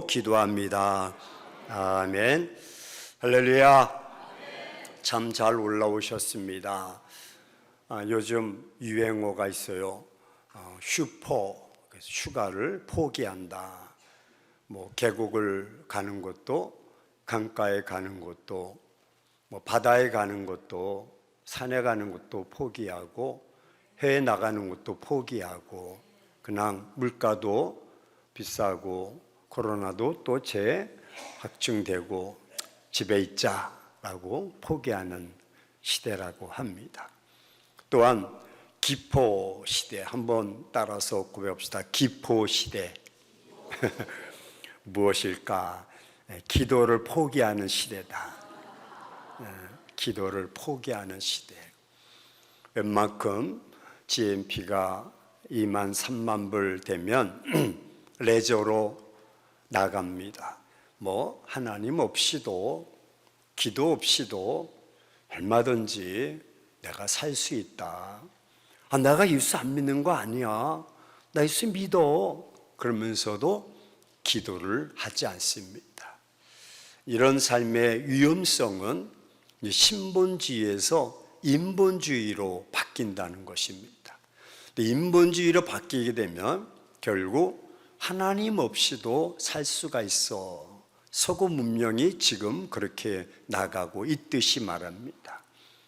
기도합니다. 아멘. 할렐루야. 참 잘 올라오셨습니다. 요즘 유행어가 있어요. 휴포, 휴가를 포기한다. 계곡을 가는 것도, 강가에 가는 것도, 바다에 가는 것도, 산에 가는 것도 포기하고, 해외 나가는 것도 포기하고, 그냥 물가도 비싸고 코로나도 또 재확증되고 집에 있자라고 포기하는 시대라고 합니다. 또한 기포 시대, 한번 따라서 고백합시다. 기포 시대. 무엇일까? 기도를 포기하는 시대다. 기도를 포기하는 시대. 웬만큼 GNP가 2만 3만 불 되면 레저로 나갑니다. 하나님 없이도 기도 없이도 얼마든지 내가 살 수 있다. 내가 예수 안 믿는 거 아니야. 나 예수 믿어. 그러면서도 기도를 하지 않습니다. 이런 삶의 위험성은 신본주의에서 인본주의로 바뀐다는 것입니다. 인본주의로 바뀌게 되면 결국 하나님 없이도 살 수가 있어. 서구 문명이 지금 그렇게 나가고 있듯이 말합니다.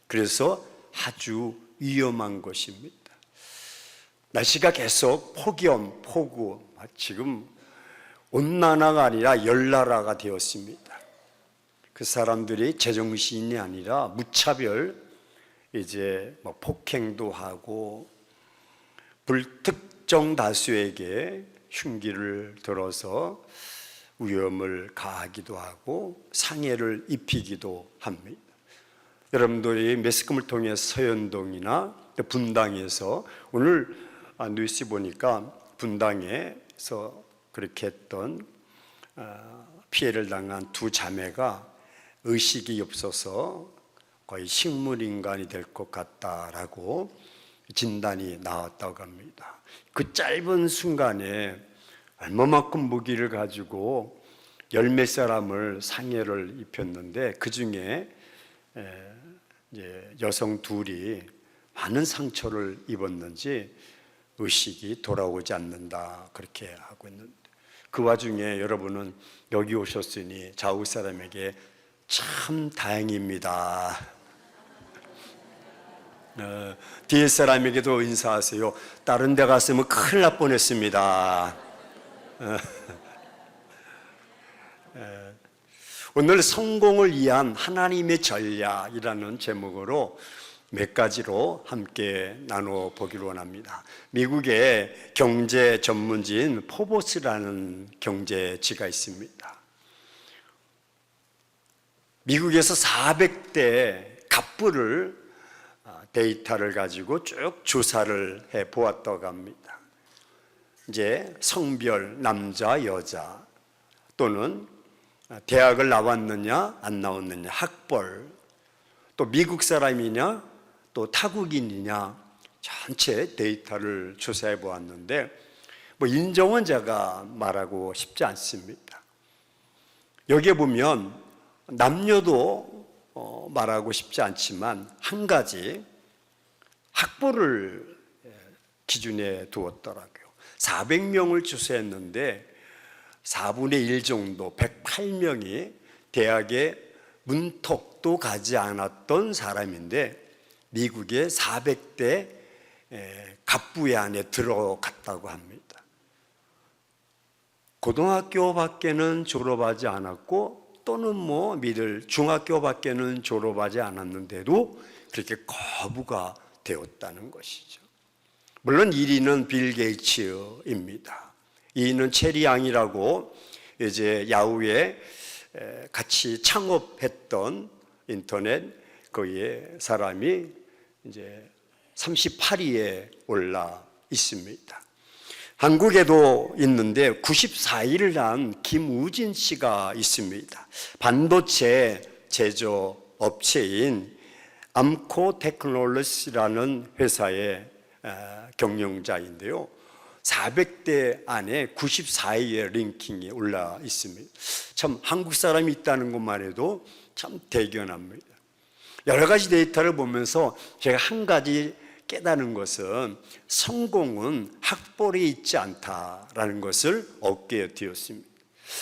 그래서 아주 위험한 것입니다. 날씨가 계속 폭우, 지금 온난화가 아니라 열나라가 되었습니다. 그 사람들이 제정신이 아니라 무차별 폭행도 하고 불특정 다수에게 흉기를 들어서 위험을 가하기도 하고 상해를 입히기도 합니다. 여러분들이 매스컴을 통해 서현동이나 분당에서 오늘 뉴스 보니까 분당에서 그렇게 했던 피해를 당한 두 자매가 의식이 없어서 거의 식물인간이 될 것 같다라고 진단이 나왔다고 합니다. 그 짧은 순간에 얼마만큼 무기를 가지고 열 몇 사람을 상해를 입혔는데 그 중에 여성 둘이 많은 상처를 입었는지 의식이 돌아오지 않는다 그렇게 하고 있는데, 그 와중에 여러분은 여기 오셨으니 좌우 사람에게 참 다행입니다. 뒤에 사람에게도 인사하세요. 다른 데 갔으면 큰일 날 뻔했습니다. 오늘 성공을 위한 하나님의 전략이라는 제목으로 몇 가지로 함께 나눠보기로 원합니다. 미국의 경제 전문지인 포버스라는 경제지가 있습니다. 미국에서 400대 갑부를 데이터를 가지고 쭉 조사를 해 보았다고 합니다. 성별, 남자, 여자, 또는 대학을 나왔느냐, 안 나왔느냐, 학벌, 또 미국 사람이냐, 또 타국인이냐, 전체 데이터를 조사해 보았는데, 인정은 제가 말하고 싶지 않습니다. 여기에 보면 남녀도 말하고 싶지 않지만 한 가지 학벌을 기준에 두었더라고요. 400명을 조사했는데 4분의 1 정도 108명이 대학에 문턱도 가지 않았던 사람인데 미국의 400대 갑부의 안에 들어갔다고 합니다. 고등학교밖에는 졸업하지 않았고 또는 중학교밖에는 졸업하지 않았는데도 그렇게 거부가 되었다는 것이죠. 물론 1위는 빌 게이츠입니다. 2위는 체리 양이라고 야후에 같이 창업했던 인터넷 거기에 사람이 38위에 올라 있습니다. 한국에도 있는데 94위를 한 김우진 씨가 있습니다. 반도체 제조업체인 암코 테크놀로시라는 회사의 경영자인데요. 400대 안에 94위의 랭킹에 올라 있습니다. 참 한국 사람이 있다는 것만 해도 참 대견합니다. 여러 가지 데이터를 보면서 제가 한 가지 깨달은 것은 성공은 학벌에 있지 않다라는 것을 얻게 되었습니다.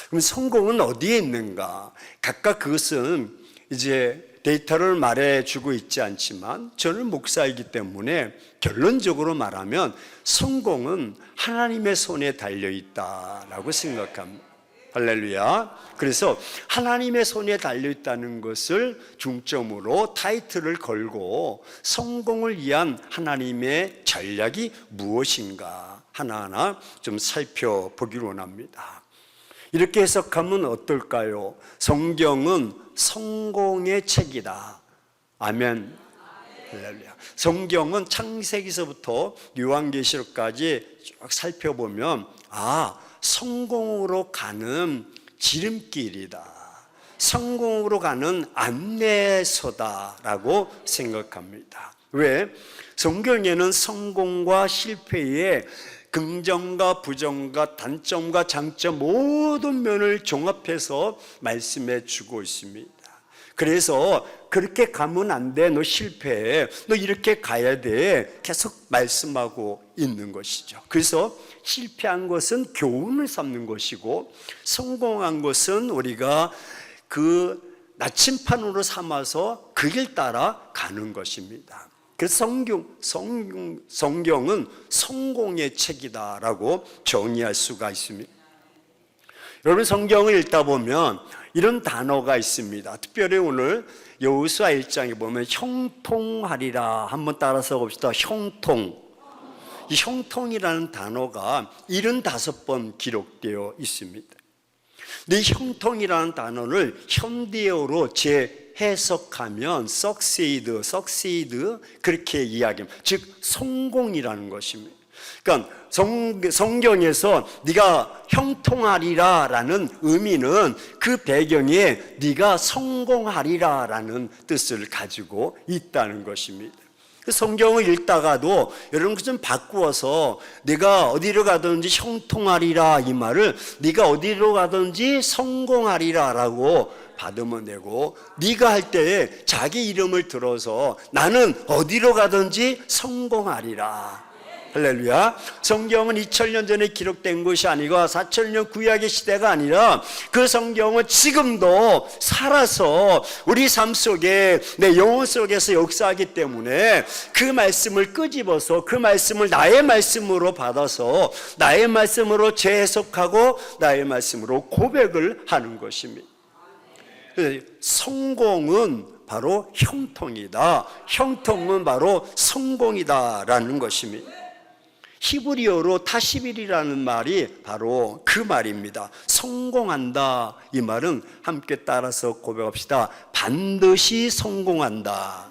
그럼 성공은 어디에 있는가? 각각 그것은 이제 데이터를 말해주고 있지 않지만 저는 목사이기 때문에 결론적으로 말하면 성공은 하나님의 손에 달려있다라고 생각합니다. 할렐루야. 그래서 하나님의 손에 달려있다는 것을 중점으로 타이틀을 걸고 성공을 위한 하나님의 전략이 무엇인가 하나하나 좀 살펴보기로 원합니다. 이렇게 해석하면 어떨까요? 성경은 성공의 책이다. 아멘. 할렐루야. 성경은 창세기서부터 요한계시록까지 쭉 살펴보면 성공으로 가는 지름길이다. 성공으로 가는 안내서다라고 생각합니다. 왜? 성경에는 성공과 실패의 긍정과 부정과 단점과 장점 모든 면을 종합해서 말씀해 주고 있습니다. 그래서 그렇게 가면 안 돼. 너 실패해. 너 이렇게 가야 돼. 계속 말씀하고 있는 것이죠. 그래서 실패한 것은 교훈을 삼는 것이고 성공한 것은 우리가 그 나침판으로 삼아서 그 길 따라 가는 것입니다. 그래서 성경은 성공의 책이다라고 정의할 수가 있습니다. 여러분 성경을 읽다 보면 이런 단어가 있습니다. 특별히 오늘 여호수아 1장에 보면 형통하리라 한번 따라서 봅시다. 형통. 이 형통이라는 단어가 75번 기록되어 있습니다. 근데 이 형통이라는 단어를 현대어로 재해석하면 succeed 그렇게 이야기합니다. 즉 성공이라는 것입니다. 그러니까 성경에서 네가 형통하리라 라는 의미는 그 배경에 네가 성공하리라 라는 뜻을 가지고 있다는 것입니다. 성경을 읽다가도 여러분 좀 바꾸어서 네가 어디로 가든지 형통하리라 이 말을 네가 어디로 가든지 성공하리라 라고 받으면 되고, 네가 할 때에 자기 이름을 들어서 나는 어디로 가든지 성공하리라. 할렐루야. 성경은 2000년 전에 기록된 것이 아니고 4000년 구약의 시대가 아니라 그 성경은 지금도 살아서 우리 삶 속에 내 영혼 속에서 역사하기 때문에 그 말씀을 끄집어서 그 말씀을 나의 말씀으로 받아서 나의 말씀으로 재해석하고 나의 말씀으로 고백을 하는 것입니다. 성공은 바로 형통이다. 형통은 바로 성공이다라는 것입니다. 히브리어로 타시빌이라는 말이 바로 그 말입니다. 성공한다 이 말은 함께 따라서 고백합시다. 반드시 성공한다.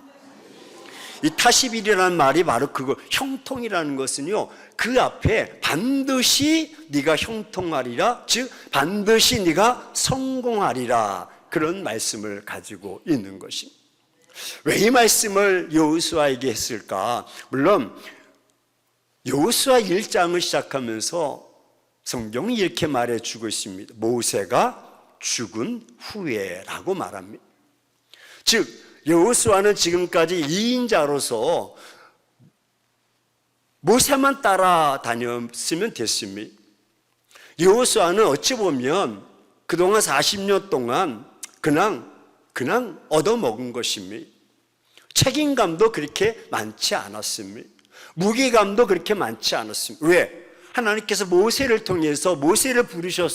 이 타시빌이라는 말이 바로 그거. 형통이라는 것은요 그 앞에 반드시 네가 형통하리라, 즉 반드시 네가 성공하리라, 그런 말씀을 가지고 있는 것입니다. 왜 이 말씀을 여호수아에게 했을까? 물론 여호수아 1장을 시작하면서 성경이 이렇게 말해주고 있습니다. 모세가 죽은 후에라고 말합니다. 즉 여호수아는 지금까지 2인자로서 모세만 따라다녔으면 됐습니다. 여호수아는 어찌 보면 그동안 40년 동안 그냥 얻어먹은 것입니다. 책임감도 그렇게 많지 않았습니다. 무게감도 그렇게 많지 않았습니다. 왜? 하나님께서 모세를 부르셔서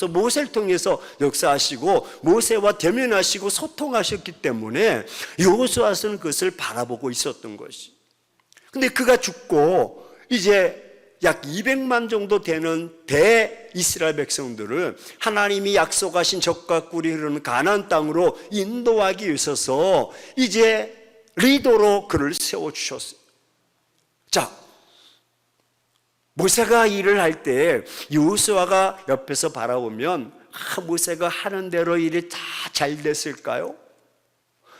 모세를 통해서 역사하시고 모세와 대면하시고 소통하셨기 때문에 여호수아는 그것을 바라보고 있었던 것이. 근데 그가 죽고 이제 약 200만 정도 되는 대이스라엘 백성들을 하나님이 약속하신 적과 꿀이 흐르는 가나안 땅으로 인도하기 위해서 이제 리더로 그를 세워주셨어요. 자, 모세가 일을 할 때 여호수아가 옆에서 바라보면 모세가 하는 대로 일이 다 잘 됐을까요?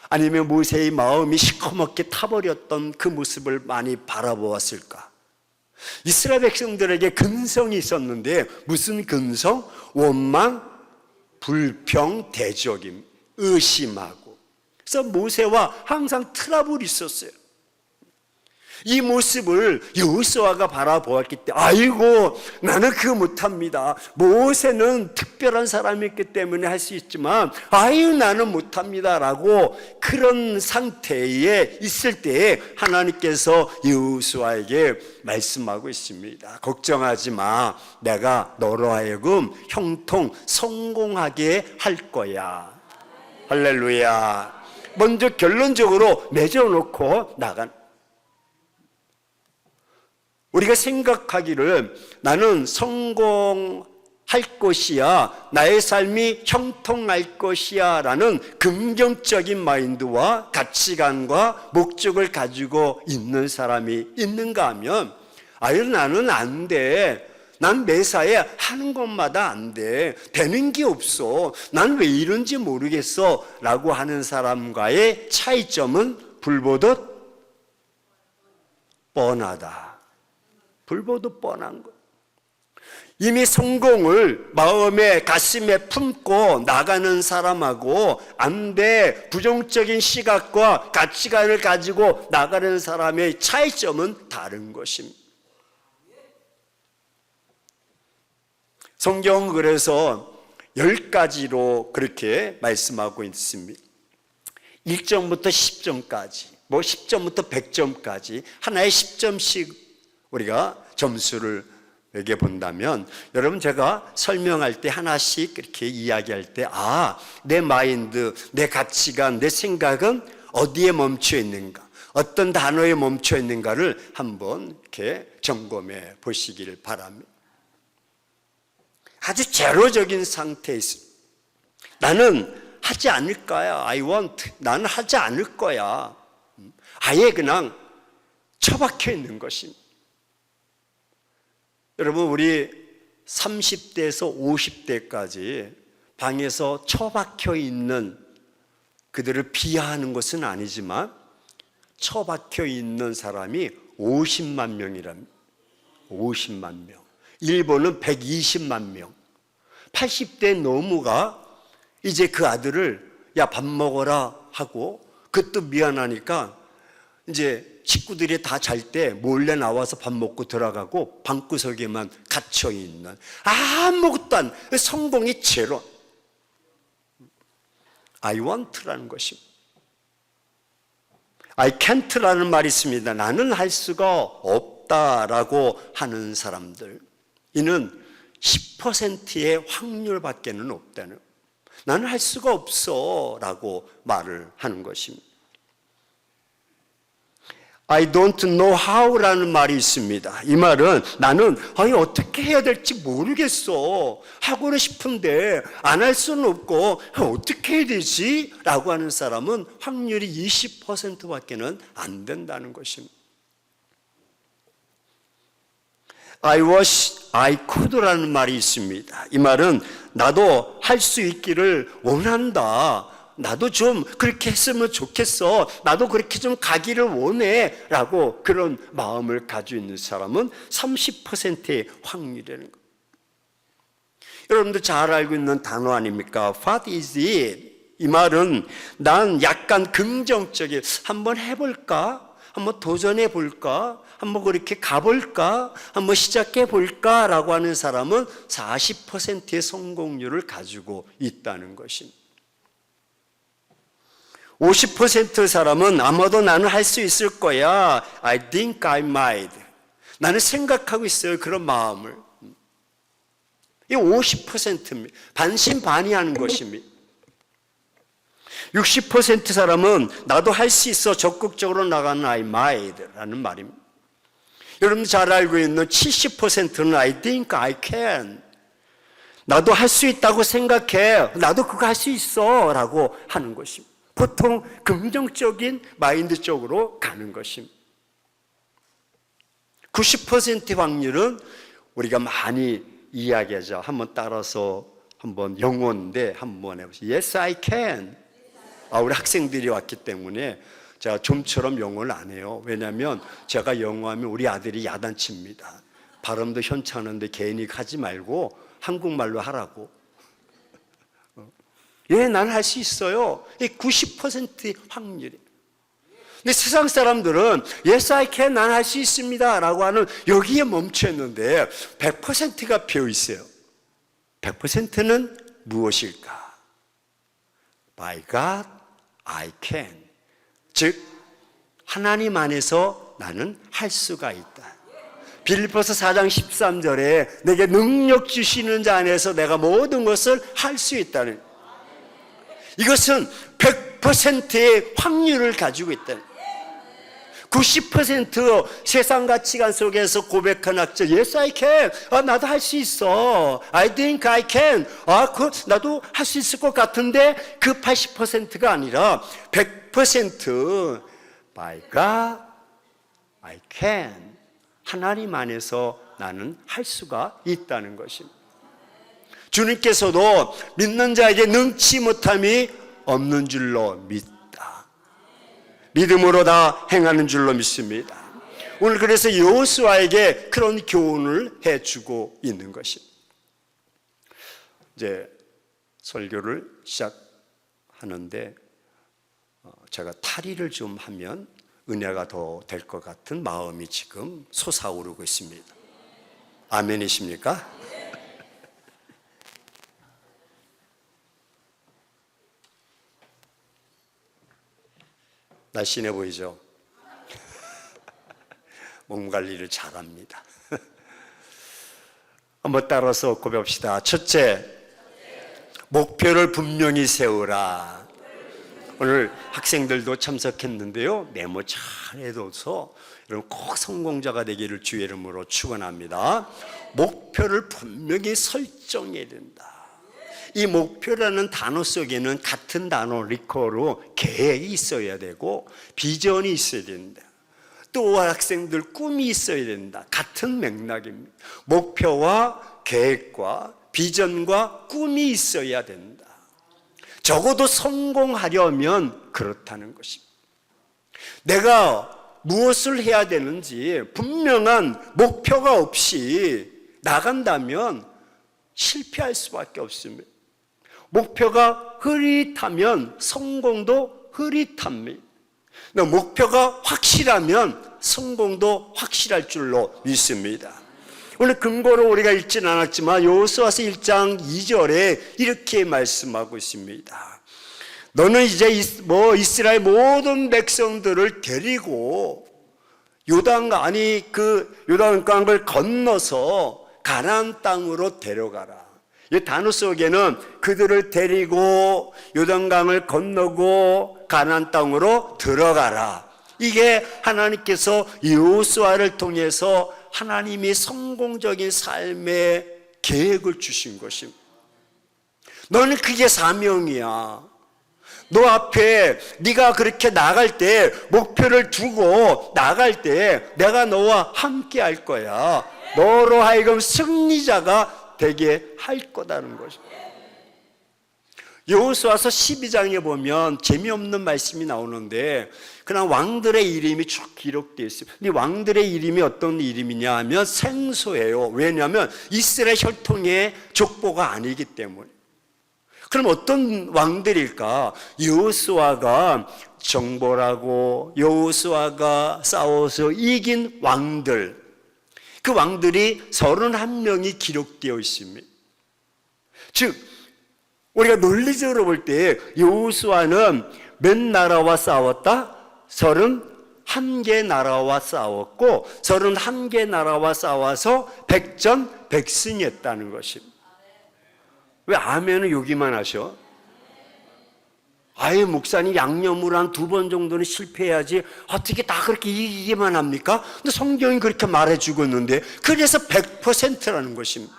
아니면 모세의 마음이 시커멓게 타버렸던 그 모습을 많이 바라보았을까? 이스라엘 백성들에게 근성이 있었는데 무슨 근성? 원망, 불평, 대적임, 의심하고. 그래서 모세와 항상 트러블이 있었어요. 이 모습을 여호수아가 바라보았기 때문에 아이고 나는 그거 못합니다. 모세는 특별한 사람이었기 때문에 할 수 있지만 아유 나는 못합니다 라고 그런 상태에 있을 때에 하나님께서 여호수아에게 말씀하고 있습니다. 걱정하지 마. 내가 너로 하여금 형통 성공하게 할 거야. 할렐루야. 먼저 결론적으로 맺어놓고 나간. 우리가 생각하기를 나는 성공할 것이야, 나의 삶이 형통할 것이야 라는 긍정적인 마인드와 가치관과 목적을 가지고 있는 사람이 있는가 하면 아유 나는 안 돼. 난 매사에 하는 것마다 안 돼. 되는 게 없어. 난 왜 이런지 모르겠어 라고 하는 사람과의 차이점은 불보듯 뻔하다. 불보듯 뻔한 것. 이미 성공을 마음에 가슴에 품고 나가는 사람하고 안 돼 부정적인 시각과 가치관을 가지고 나가는 사람의 차이점은 다른 것입니다. 성경은 그래서 10가지로 그렇게 말씀하고 있습니다. 1점부터 10점까지, 뭐 10점부터 100점까지 하나의 10점씩 우리가 점수를 매겨 본다면 여러분 제가 설명할 때 하나씩 이렇게 이야기할 때 내 마인드, 내 가치관, 내 생각은 어디에 멈춰 있는가, 어떤 단어에 멈춰 있는가를 한번 이렇게 점검해 보시기를 바랍니다. 아주 제로적인 상태에 있습니다. 나는 하지 않을 거야. I won't. 나는 하지 않을 거야. 아예 그냥 처박혀 있는 것입니다. 여러분 우리 30대에서 50대까지 방에서 처박혀 있는 그들을 비하하는 것은 아니지만 처박혀 있는 사람이 50만 명이랍니다. 50만 명. 일본은 120만 명. 80대 노무가 이제 그 아들을 야 밥 먹어라 하고 그것도 미안하니까 이제 식구들이 다 잘 때 몰래 나와서 밥 먹고 들어가고 방구석에만 갇혀 있는 아무것도 안 성공이 제로. I want라는 것입니다. I can't라는 말이 있습니다. 나는 할 수가 없다라고 하는 사람들, 이는 10%의 확률밖에는 없다는, 나는 할 수가 없어 라고 말을 하는 것입니다. I don't know how라는 말이 있습니다. 이 말은 나는 어떻게 해야 될지 모르겠어. 하고는 싶은데 안 할 수는 없고 어떻게 해야 되지? 라고 하는 사람은 확률이 20%밖에는 안 된다는 것입니다. I wish I could라는 말이 있습니다. 이 말은 나도 할 수 있기를 원한다. 나도 좀 그렇게 했으면 좋겠어. 나도 그렇게 좀 가기를 원해. 라고 그런 마음을 가지고 있는 사람은 30%의 확률이라는 것. 여러분도 잘 알고 있는 단어 아닙니까? What is it? 이 말은 난 약간 긍정적인, 한번 해볼까? 한번 도전해 볼까? 한번 그렇게 가볼까? 한번 시작해 볼까? 라고 하는 사람은 40%의 성공률을 가지고 있다는 것입니다. 50% 사람은 아마도 나는 할 수 있을 거야. I think I might. 나는 생각하고 있어요. 그런 마음을. 이 50%입니다. 반신반의하는 것입니다. 60% 사람은 나도 할 수 있어. 적극적으로 나가는 I might 라는 말입니다. 여러분 잘 알고 있는 70%는 I think I can. 나도 할 수 있다고 생각해. 나도 그거 할 수 있어. 라고 하는 것입니다. 보통 긍정적인 마인드 쪽으로 가는 것입니다. 90%의 확률은 우리가 많이 이야기하자. 한번 따라서 한번 영어인데 한번 해보세요. Yes, I can. 우리 학생들이 왔기 때문에 제가 좀처럼 영어를 안 해요. 왜냐하면 제가 영어하면 우리 아들이 야단칩니다. 발음도 현찮은데 괜히 하지 말고 한국말로 하라고. 난 할 수 있어요. 90%의 확률이. 근데 세상 사람들은 Yes, I can, 난 할 수 있습니다 라고 하는 여기에 멈춰 있는데 100%가 비어 있어요. 100%는 무엇일까? By God, I can. 즉 하나님 안에서 나는 할 수가 있다. 빌립보서 4장 13절에 내게 능력 주시는 자 안에서 내가 모든 것을 할 수 있다는, 이것은 100%의 확률을 가지고 있다는, 90% 세상 가치관 속에서 고백한 학자 Yes, I can. 나도 할 수 있어. I think I can. 나도 할 수 있을 것 같은데 그 80%가 아니라 100% By God, I can. 하나님 안에서 나는 할 수가 있다는 것입니다. 주님께서도 믿는 자에게 능치 못함이 없는 줄로 믿다. 믿음으로 다 행하는 줄로 믿습니다. 오늘 그래서 여호수아에게 그런 교훈을 해주고 있는 것입니다. 이제 설교를 시작하는데 제가 탈의를 좀 하면 은혜가 더 될 것 같은 마음이 지금 솟아오르고 있습니다. 아멘이십니까? 날씬해 보이죠? 몸 관리를 잘합니다. 한번 따라서 고백합시다. 첫째, 목표를 분명히 세우라. 오늘 학생들도 참석했는데요, 메모 잘 해둬서 여러분 꼭 성공자가 되기를 주의 이름으로 축원합니다. 목표를 분명히 설정해야 된다. 이 목표라는 단어 속에는 같은 단어 리커로 계획이 있어야 되고 비전이 있어야 된다. 또 학생들 꿈이 있어야 된다. 같은 맥락입니다. 목표와 계획과 비전과 꿈이 있어야 된다. 적어도 성공하려면 그렇다는 것입니다. 내가 무엇을 해야 되는지 분명한 목표가 없이 나간다면 실패할 수밖에 없습니다. 목표가 흐릿하면 성공도 흐릿합니다. 목표가 확실하면 성공도 확실할 줄로 믿습니다. 오늘 근거로 우리가 읽지는 않았지만 여호수아서 1장 2절에 이렇게 말씀하고 있습니다. 너는 이제 이스라엘 모든 백성들을 데리고 요단강을 건너서 가나안 땅으로 데려가라. 이 단어 속에는 그들을 데리고 요단강을 건너고 가나안 땅으로 들어가라. 이게 하나님께서 여호수아를 통해서 하나님이 성공적인 삶의 계획을 주신 것입니다. 너는 그게 사명이야. 너 앞에 네가 그렇게 나갈 때, 목표를 두고 나갈 때 내가 너와 함께 할 거야. 너로 하여금 승리자가 되게 할 거다는 것입니다. 여호수아서 12장에 보면 재미없는 말씀이 나오는데 그냥 왕들의 이름이 쭉 기록되어 있어요. 이 왕들의 이름이 어떤 이름이냐 하면 생소해요. 왜냐하면 이스라엘 혈통의 족보가 아니기 때문에. 그럼 어떤 왕들일까? 여호수아가 정벌하고 여호수아가 싸워서 이긴 왕들, 그 왕들이 31명이 기록되어 있습니다. 즉 우리가 논리적으로 볼 때 여호수아는 몇 나라와 싸웠다? 31개 나라와 싸웠고 31개 나라와 싸워서 백전백승했다는 것입니다. 왜 아멘은 여기만 하셔? 아예 목사님 양념으로 한 2번 정도는 실패해야지 어떻게 다 그렇게 이기기만 합니까? 근데 성경이 그렇게 말해주고 있는데 그래서 100%라는 것입니다.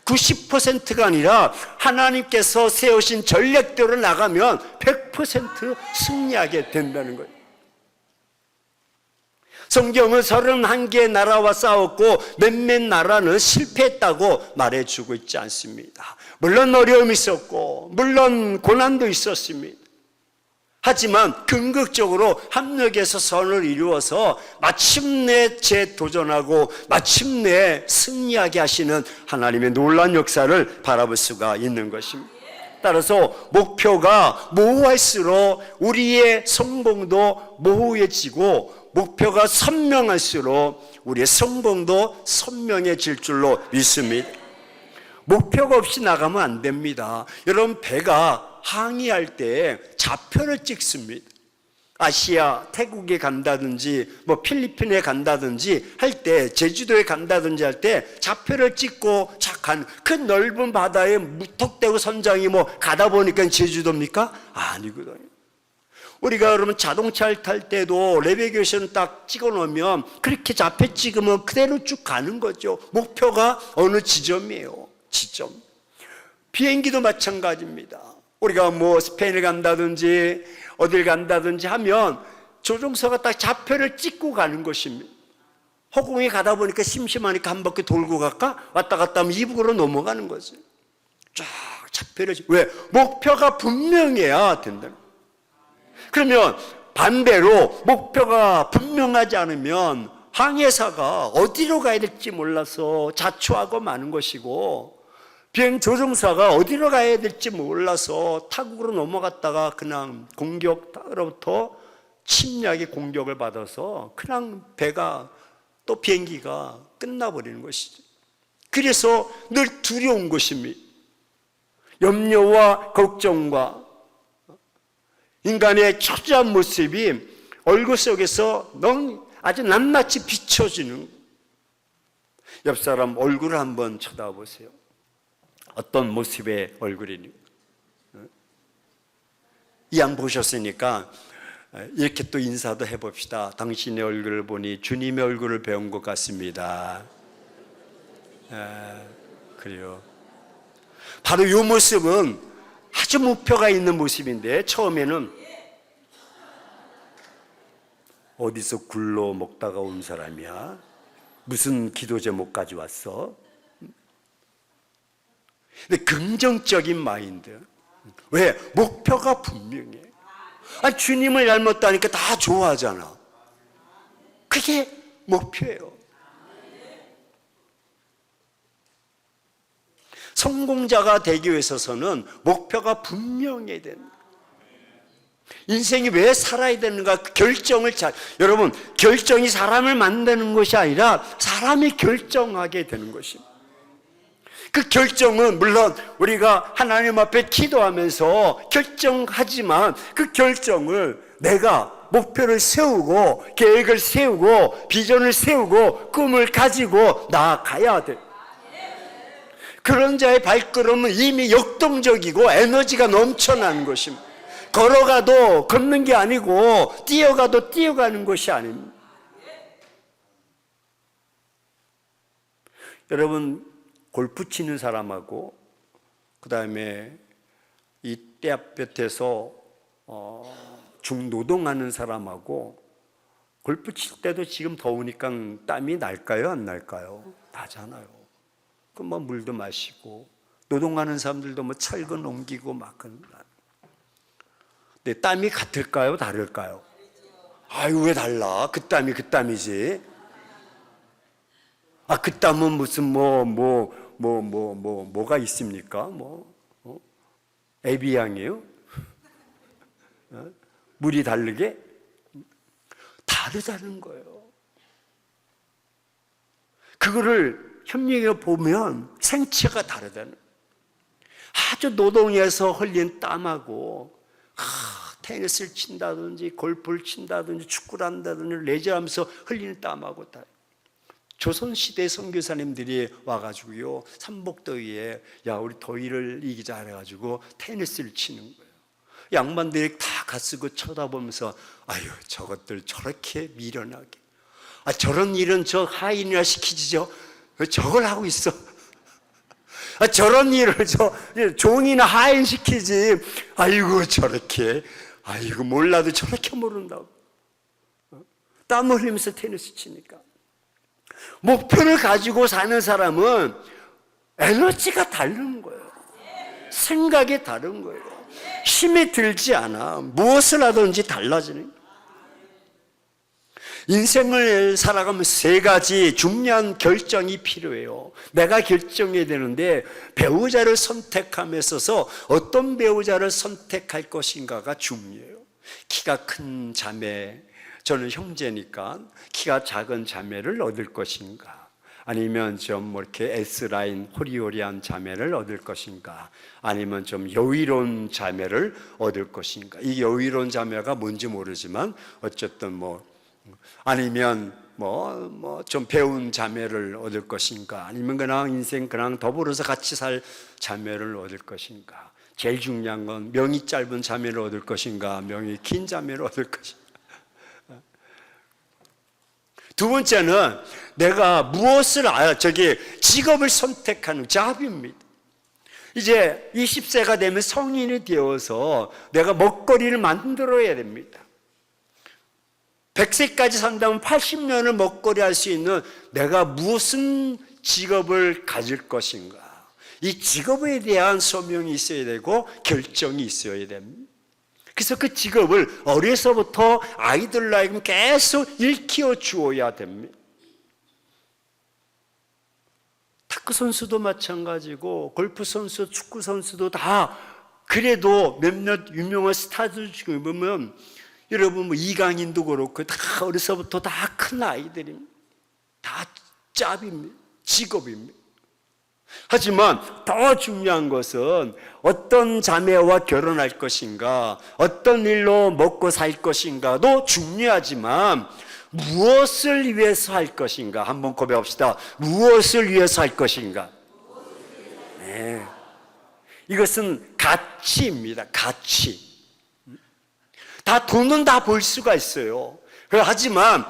90%가 아니라 하나님께서 세우신 전략대로 나가면 100% 승리하게 된다는 거예요. 성경은 31개 나라와 싸웠고 몇몇 나라는 실패했다고 말해주고 있지 않습니다. 물론 어려움이 있었고 물론 고난도 있었습니다. 하지만 궁극적으로 합력해서 선을 이루어서 마침내 재도전하고 마침내 승리하게 하시는 하나님의 놀라운 역사를 바라볼 수가 있는 것입니다. 따라서 목표가 모호할수록 우리의 성공도 모호해지고, 목표가 선명할수록 우리의 성공도 선명해질 줄로 믿습니다. 목표가 없이 나가면 안 됩니다. 여러분, 배가 항해할 때 좌표를 찍습니다. 아시아, 태국에 간다든지 필리핀에 간다든지 할 때, 제주도에 간다든지 할 때 좌표를 찍고 착한 그 넓은 바다에 무턱대고 선장이 가다 보니까 제주도입니까? 아니거든요. 우리가 그러면 자동차를 탈 때도 내비게이션 딱 찍어 놓으면 그렇게 좌표 찍으면 그대로 쭉 가는 거죠. 목표가 어느 지점이에요. 지점. 비행기도 마찬가지입니다. 우리가 스페인을 간다든지 어딜 간다든지 하면 조종사가 딱 좌표를 찍고 가는 것입니다. 허공에 가다 보니까 심심하니까 한 바퀴 돌고 갈까? 왔다 갔다 하면 이북으로 넘어가는 거죠. 쫙 좌표를 왜? 목표가 분명해야 된다는. 그러면 반대로 목표가 분명하지 않으면 항해사가 어디로 가야 될지 몰라서 자초하고 마는 것이고, 비행 조종사가 어디로 가야 될지 몰라서 타국으로 넘어갔다가 그냥 공격으로부터 침략의 공격을 받아서 그냥 배가 또 비행기가 끝나버리는 것이죠. 그래서 늘 두려운 것입니다. 염려와 걱정과 인간의 초조한 모습이 얼굴 속에서 아주 낱낱이 비춰지는. 옆 사람 얼굴을 한번 쳐다보세요. 어떤 모습의 얼굴이니? 이 양 보셨으니까 이렇게 또 인사도 해봅시다. 당신의 얼굴을 보니 주님의 얼굴을 배운 것 같습니다. 그래요. 바로 이 모습은 아주 목표가 있는 모습인데, 처음에는 어디서 굴러 먹다가 온 사람이야? 무슨 기도 제목 가져왔어? 근데 긍정적인 마인드. 왜? 목표가 분명해. 주님을 닮았다니까 다 좋아하잖아. 그게 목표예요. 성공자가 되기 위해서는 목표가 분명해야 됩니다. 인생이 왜 살아야 되는가, 결정을 여러분, 결정이 사람을 만드는 것이 아니라 사람이 결정하게 되는 것입니다. 그 결정은 물론 우리가 하나님 앞에 기도하면서 결정하지만, 그 결정을 내가 목표를 세우고 계획을 세우고 비전을 세우고 꿈을 가지고 나아가야 돼. 그런 자의 발걸음은 이미 역동적이고 에너지가 넘쳐나는 것입니다. 걸어가도 걷는 게 아니고 뛰어가도 뛰어가는 것이 아닙니다. 여러분, 골프 치는 사람하고 그 다음에 이 떼앞볕에서 중노동하는 사람하고 골프 칠 때도 지금 더우니까 땀이 날까요? 안 날까요? 나잖아요. 그럼 물도 마시고, 노동하는 사람들도 철근 옮기고 막. 근데 땀이 같을까요? 다를까요? 아유, 왜 달라? 그 땀이 그 땀이지. 그 땀은 무슨 뭐가 있습니까? 에비앙이에요? 물이 다르게? 다르다는 거예요. 그거를 협력해 보면 생체가 다르다는. 아주 노동해서 흘린 땀하고 테니스를 친다든지 골프를 친다든지 축구를 한다든지 레저하면서 흘리는 땀하고 다. 조선시대 선교사님들이 와가지고요, 삼복더위에 우리 더위를 이기자 해가지고 테니스를 치는 거예요. 양반들이 다 가쓰고 쳐다보면서 아유, 저것들 저렇게 미련하게, 저런 일은 저 하인이나 시키지죠. 저걸 하고 있어. 저런 일을 종이나 하인 시키지. 아이고, 저렇게, 아이고, 몰라도 저렇게 모른다고. 땀 흘리면서 테니스 치니까. 목표를 가지고 사는 사람은 에너지가 다른 거예요. 생각이 다른 거예요. 힘이 들지 않아. 무엇을 하든지 달라지는 거예요. 인생을 살아가면 세 가지 중요한 결정이 필요해요. 내가 결정해야 되는데 배우자를 선택함에 있어서 어떤 배우자를 선택할 것인가가 중요해요. 키가 큰 자매, 저는 형제니까 키가 작은 자매를 얻을 것인가, 아니면 좀 이렇게 S라인 호리호리한 자매를 얻을 것인가, 아니면 좀 여유로운 자매를 얻을 것인가. 이 여유로운 자매가 뭔지 모르지만 어쨌든 아니면 좀 배운 자매를 얻을 것인가, 아니면 그냥 인생 그냥 더불어서 같이 살 자매를 얻을 것인가. 제일 중요한 건 명이 짧은 자매를 얻을 것인가, 명이 긴 자매를 얻을 것인가. 두 번째는 내가 무엇을 직업을 선택하는 잡입니다. 이제 20세가 되면 성인이 되어서 내가 먹거리를 만들어야 됩니다. 100세까지 산다면 80년을 먹거리 할 수 있는 내가 무슨 직업을 가질 것인가. 이 직업에 대한 소명이 있어야 되고 결정이 있어야 됩니다. 그래서 그 직업을 어려서부터 아이들로 하여금 계속 일깨워 주어야 됩니다. 탁구 선수도 마찬가지고 골프 선수, 축구 선수도 다 그래도 몇몇 유명한 스타들 중에 보면 여러분 이강인도 그렇고 다 어려서부터 다 큰 아이들입니다. 다 짭입니다. 직업입니다. 하지만 더 중요한 것은 어떤 자매와 결혼할 것인가, 어떤 일로 먹고 살 것인가도 중요하지만 무엇을 위해서 할 것인가 한번 고백합시다. 무엇을 위해서 할 것인가. 네. 이것은 가치입니다. 가치. 다 돈은 다 벌 수가 있어요. 하지만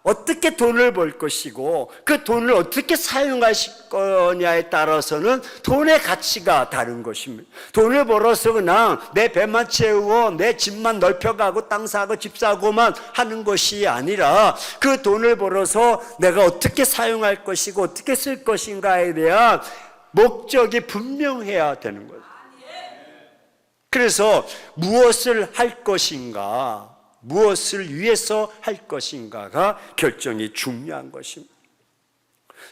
어떻게 돈을 벌 것이고 그 돈을 어떻게 사용하실 거냐에 따라서는 돈의 가치가 다른 것입니다. 돈을 벌어서 그냥 내 배만 채우고 내 집만 넓혀가고 땅 사고 집 사고만 하는 것이 아니라 그 돈을 벌어서 내가 어떻게 사용할 것이고 어떻게 쓸 것인가에 대한 목적이 분명해야 되는 거예요. 그래서 무엇을 할 것인가, 무엇을 위해서 할 것인가가 결정이 중요한 것입니다.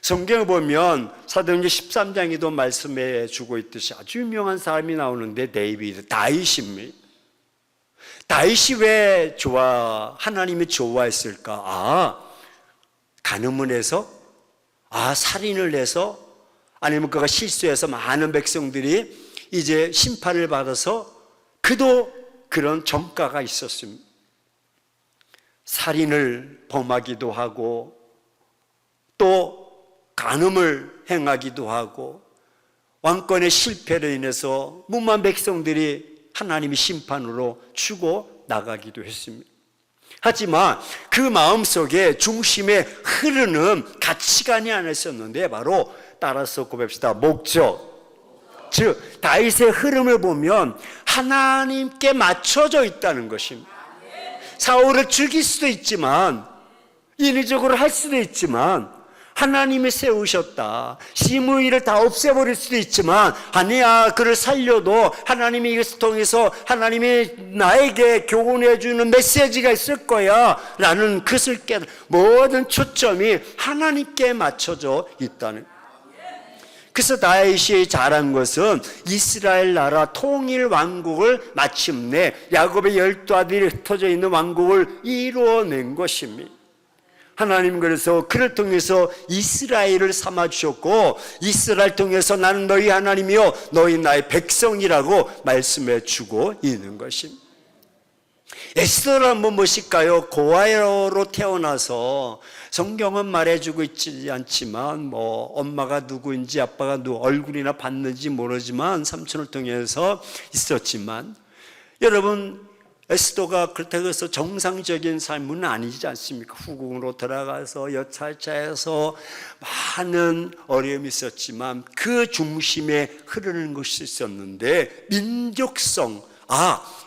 성경을 보면 사도행전 13장에도 말씀해 주고 있듯이 아주 유명한 사람이 나오는데 다윗입니다. 다윗이 왜 하나님이 좋아했을까? 간음을 해서? 살인을 해서? 아니면 그가 실수해서 많은 백성들이 이제 심판을 받아서 그도 그런 정가가 있었습니다. 살인을 범하기도 하고 또 간음을 행하기도 하고 왕권의 실패로 인해서 무만 백성들이 하나님의 심판으로 추고 나가기도 했습니다. 하지만 그 마음속에 중심에 흐르는 가치관이 하나 있었는데 바로 따라서 고백합시다. 목적. 즉 다윗의 흐름을 보면 하나님께 맞춰져 있다는 것입니다. 사울을 죽일 수도 있지만 인위적으로 할 수도 있지만 하나님이 세우셨다. 시므이를 다 없애버릴 수도 있지만 아니야, 그를 살려도 하나님이 이것을 통해서 하나님이 나에게 교훈해 주는 메시지가 있을 거야 라는 것을 깨달은 모든 초점이 하나님께 맞춰져 있다는. 그래서 다윗이 잘한 것은 이스라엘 나라 통일 왕국을 마침내 야곱의 12아들이 흩어져 있는 왕국을 이루어낸 것입니다. 하나님 그래서 그를 통해서 이스라엘을 삼아주셨고 이스라엘 통해서 나는 너희 하나님이요 너희 나의 백성이라고 말씀해 주고 있는 것입니다. 에스더를 한번 보실까요? 고아로 태어나서 성경은 말해주고 있지 않지만 엄마가 누구인지 아빠가 얼굴이나 봤는지 모르지만 삼촌을 통해서 있었지만 여러분 에스더가 그렇다고 해서 정상적인 삶은 아니지 않습니까? 후궁으로 들어가서 여찰자에서 많은 어려움이 있었지만 그 중심에 흐르는 것이 있었는데 민족성,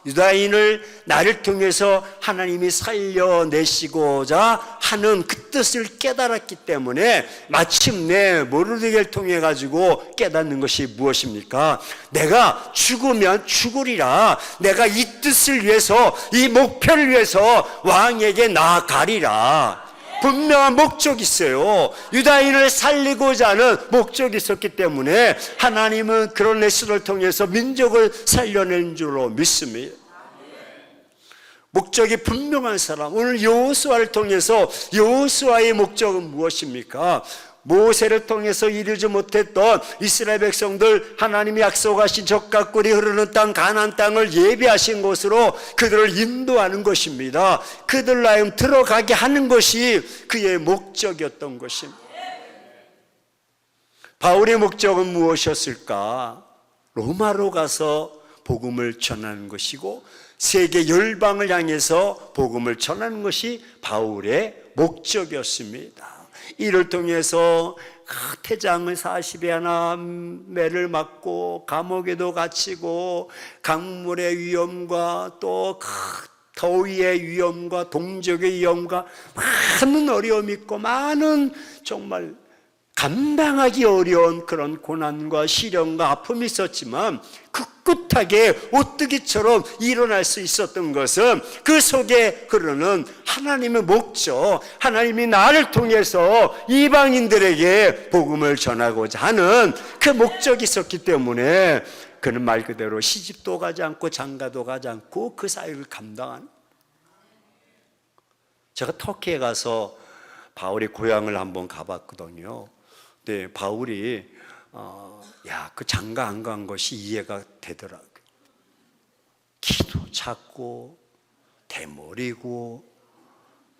유다인을 나를 통해서 하나님이 살려내시고자 하는 그 뜻을 깨달았기 때문에 마침내 모르드게를 통해 가지고 깨닫는 것이 무엇입니까? 내가 죽으면 죽으리라. 내가 이 뜻을 위해서, 이 목표를 위해서 왕에게 나아가리라. 분명한 목적이 있어요. 유다인을 살리고자 하는 목적이 있었기 때문에 하나님은 그런 에스더를 통해서 민족을 살려낸 줄로 믿습니다. 목적이 분명한 사람. 오늘 여호수아를 통해서 여호수아의 목적은 무엇입니까? 모세를 통해서 이루지 못했던 이스라엘 백성들, 하나님이 약속하신 젖과 꿀이 흐르는 땅 가나안 땅을 예비하신 곳으로 그들을 인도하는 것입니다. 그들로 하여금 들어가게 하는 것이 그의 목적이었던 것입니다. 바울의 목적은 무엇이었을까? 로마로 가서 복음을 전하는 것이고 세계 열방을 향해서 복음을 전하는 것이 바울의 목적이었습니다. 이를 통해서 태장을 40에 하나 매를 맞고 감옥에도 갇히고 강물의 위험과 또 더위의 위험과 동족의 위험과 많은 어려움이 있고 많은 정말 감당하기 어려운 그런 고난과 시련과 아픔이 있었지만 꿋꿋하게 오뜨기처럼 일어날 수 있었던 것은 그 속에 흐르는 하나님의 목적, 하나님이 나를 통해서 이방인들에게 복음을 전하고자 하는 그 목적이 있었기 때문에 그는 말 그대로 시집도 가지 않고 장가도 가지 않고 그 사역을 감당한. 제가 터키에 가서 바울의 고향을 한번 가봤거든요. 네, 바울이 그 장가 안 간 것이 이해가 되더라고요. 키도 작고 대머리고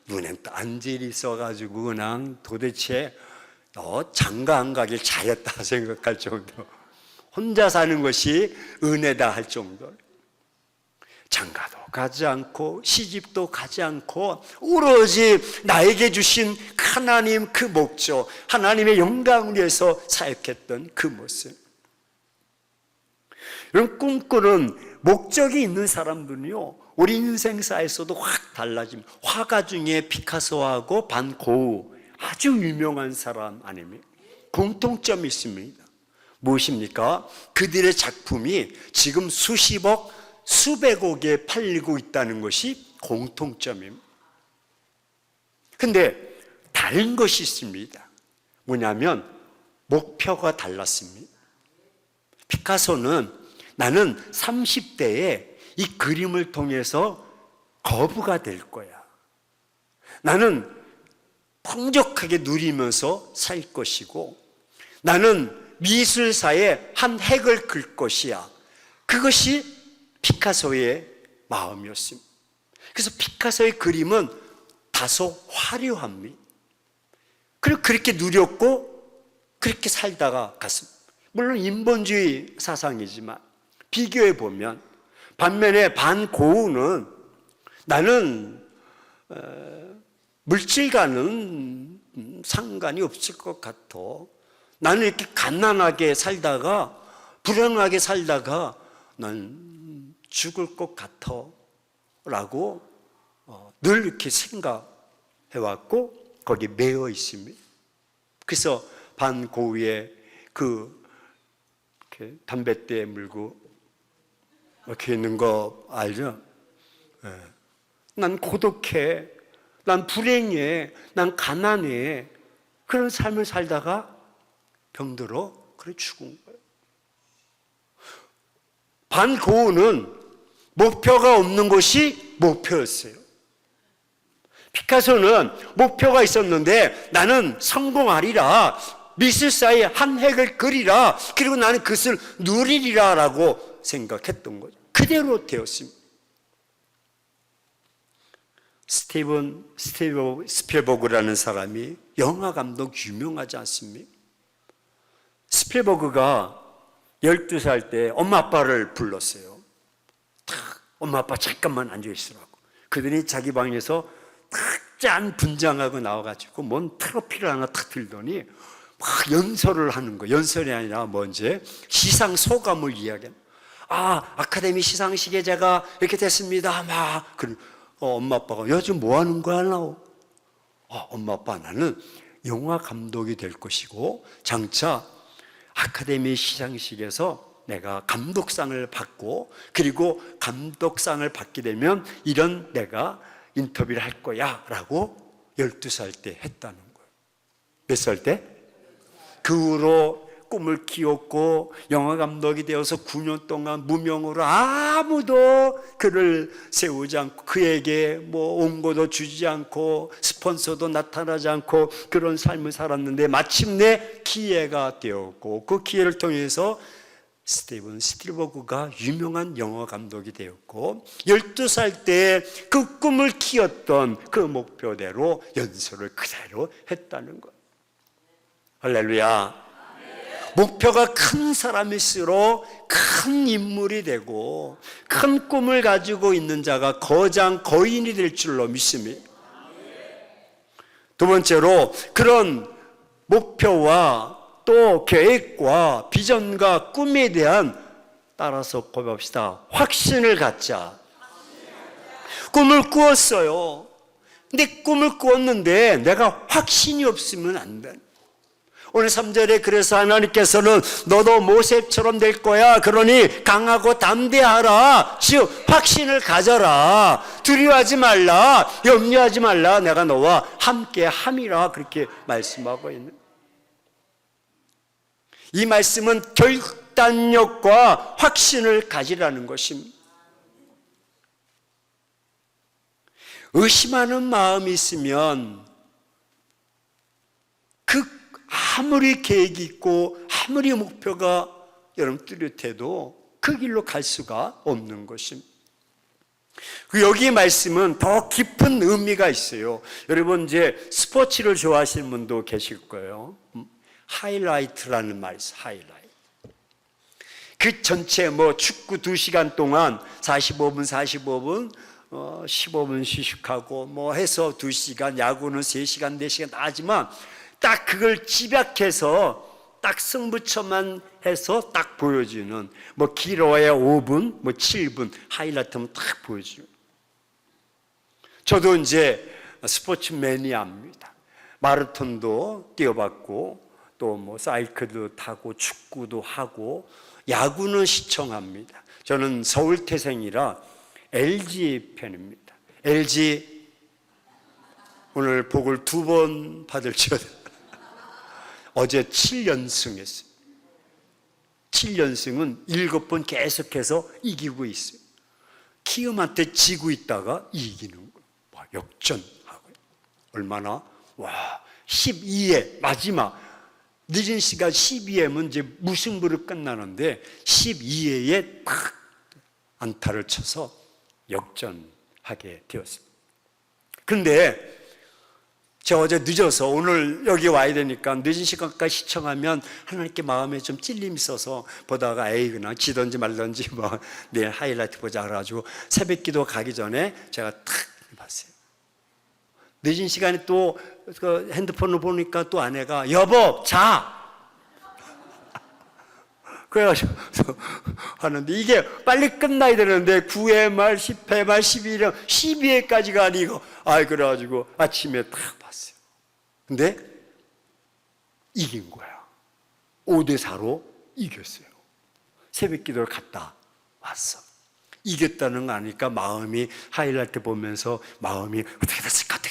눈엔 딴질이 있어가지고 그냥 도대체 장가 안 가길 잘했다 생각할 정도. 혼자 사는 것이 은혜다 할 정도. 장가도 가지 않고 시집도 가지 않고 오로지 나에게 주신 하나님 그 목적, 하나님의 영광을 위해서 사역했던 그 모습. 이런 꿈꾸는 목적이 있는 사람들은요, 우리 인생사에서도 확 달라집니다. 화가 중에 피카소하고 반 고흐, 아주 유명한 사람 아닙니까? 공통점이 있습니다. 무엇입니까? 그들의 작품이 지금 수십억, 수백억에 팔리고 있다는 것이 공통점입니다. 근데 다른 것이 있습니다. 뭐냐면 목표가 달랐습니다. 피카소는 나는 30대에 이 그림을 통해서 거부가 될 거야. 나는 풍족하게 누리면서 살 것이고 나는 미술사에 한 획을 그을 것이야. 그것이 피카소의 마음이었습니다. 그래서 피카소의 그림은 다소 화려합니다. 그리고 그렇게 누렸고 그렇게 살다가 갔습니다. 물론 인본주의 사상이지만 비교해 보면 반면에 반 고흐는 나는 물질과는 상관이 없을 것 같아. 나는 이렇게 가난하게 살다가 불행하게 살다가 난 죽을 것 같아 라고 늘 이렇게 생각해왔고 거기에 매여 있습니다. 그래서 반 고흐의 이렇게 담뱃대에 물고 이렇게 있는 거 알죠? 네. 난 고독해, 난 불행해, 난 가난해. 그런 삶을 살다가 병들어 그래 죽은 거예요. 반 고흐는 목표가 없는 것이 목표였어요. 피카소는 목표가 있었는데 나는 성공하리라, 미술사에 한 획을 그리라, 그리고 나는 그것을 누리리라 라고 생각했던 거죠. 그대로 되었습니다. 스티븐 스필버그라는 사람이 영화 감독 유명하지 않습니까? 스필버그가 12살 때 엄마 아빠를 불렀어요. 엄마 아빠 잠깐만 앉아있으라고. 그들이 자기 방에서 짠 분장하고 나와가지고 뭔 트로피를 하나 탁 들더니 막 연설을 하는 거예요. 연설이 아니라 먼저 시상 소감을 이야기합니다. 아카데미 시상식에 제가 이렇게 됐습니다. 엄마 아빠가 요즘 뭐 하는 거야, 너? 엄마 아빠 나는 영화 감독이 될 것이고 장차 아카데미 시상식에서 내가 감독상을 받고 그리고 감독상을 받게 되면 이런 내가 인터뷰를 할 거야 라고 12살 때 했다는 거예요. 몇 살 때? 그 후로 꿈을 키웠고 영화 감독이 되어서 9년 동안 무명으로 아무도 그를 세우지 않고 그에게 온고도 주지 않고 스폰서도 나타나지 않고 그런 삶을 살았는데 마침내 기회가 되었고 그 기회를 통해서 스티븐 스필버그가 유명한 영화 감독이 되었고 12살 때 그 꿈을 키웠던 그 목표대로 연설을 그대로 했다는 것. 할렐루야. 목표가 큰 사람일수록 큰 인물이 되고 큰 꿈을 가지고 있는 자가 거인이 될 줄로 믿습니다. 두 번째로 그런 목표와 또 계획과 비전과 꿈에 대한 따라서 고백합시다. 확신을 갖자. 꿈을 꾸었어요. 근데 꿈을 꾸었는데 내가 확신이 없으면 안 돼. 오늘 3절에 그래서 하나님께서는 너도 모세처럼 될 거야. 그러니 강하고 담대하라. 즉 확신을 가져라. 두려워하지 말라. 염려하지 말라. 내가 너와 함께 함이라. 그렇게 말씀하고 있는. 이 말씀은 결단력과 확신을 가지라는 것입니다. 의심하는 마음이 있으면 아무리 계획이 있고 아무리 목표가 여러분 뚜렷해도 그 길로 갈 수가 없는 것입니다. 여기 말씀은 더 깊은 의미가 있어요. 여러분 이제 스포츠를 좋아하시는 분도 계실 거예요. 하이라이트라는 말이 있어요. 하이라이트. 그 전체 축구 2시간 동안 45분 15분 휴식하고 해서 2시간, 야구는 3시간 4시간 다 하지만 딱 그걸 집약해서 딱 승부처만 해서 딱 보여주는 길어야 5분, 7분 하이라이트면 딱 보여주는. 저도 이제 스포츠 매니아입니다. 마라톤도 뛰어봤고 또 사이클도 타고 축구도 하고 야구는 시청합니다. 저는 서울 태생이라 LG 팬입니다. LG 오늘 복을 2번 받을 줄 어제 7연승 했어요. 7연승은 7번 계속해서 이기고 있어요. 키움한테 지고 있다가 이기는 거예요. 역전하고. 얼마나? 12회 마지막 늦은 시간 12회면 이제 무승부로 끝나는데 12회에 딱 안타를 쳐서 역전하게 되었습니다. 근데 제가 어제 늦어서 오늘 여기 와야 되니까 늦은 시간까지 시청하면 하나님께 마음에 좀 찔림이 있어서 보다가 그냥 지든지 말든지 내일 하이라이트 보자 그래가지고 새벽 기도 가기 전에 제가 탁 봤어요. 늦은 시간에 또 그 핸드폰을 보니까 또 아내가 여보 자 그래가지고 하는데 이게 빨리 끝나야 되는데 9회 말 10회 말 11회 12회까지가 아니고 그래가지고 아침에 딱 봤어요. 근데 이긴 거야. 5대4로 이겼어요. 새벽 기도를 갔다 왔어. 이겼다는 거 아니까 마음이 하이라이트 보면서 마음이 어떻게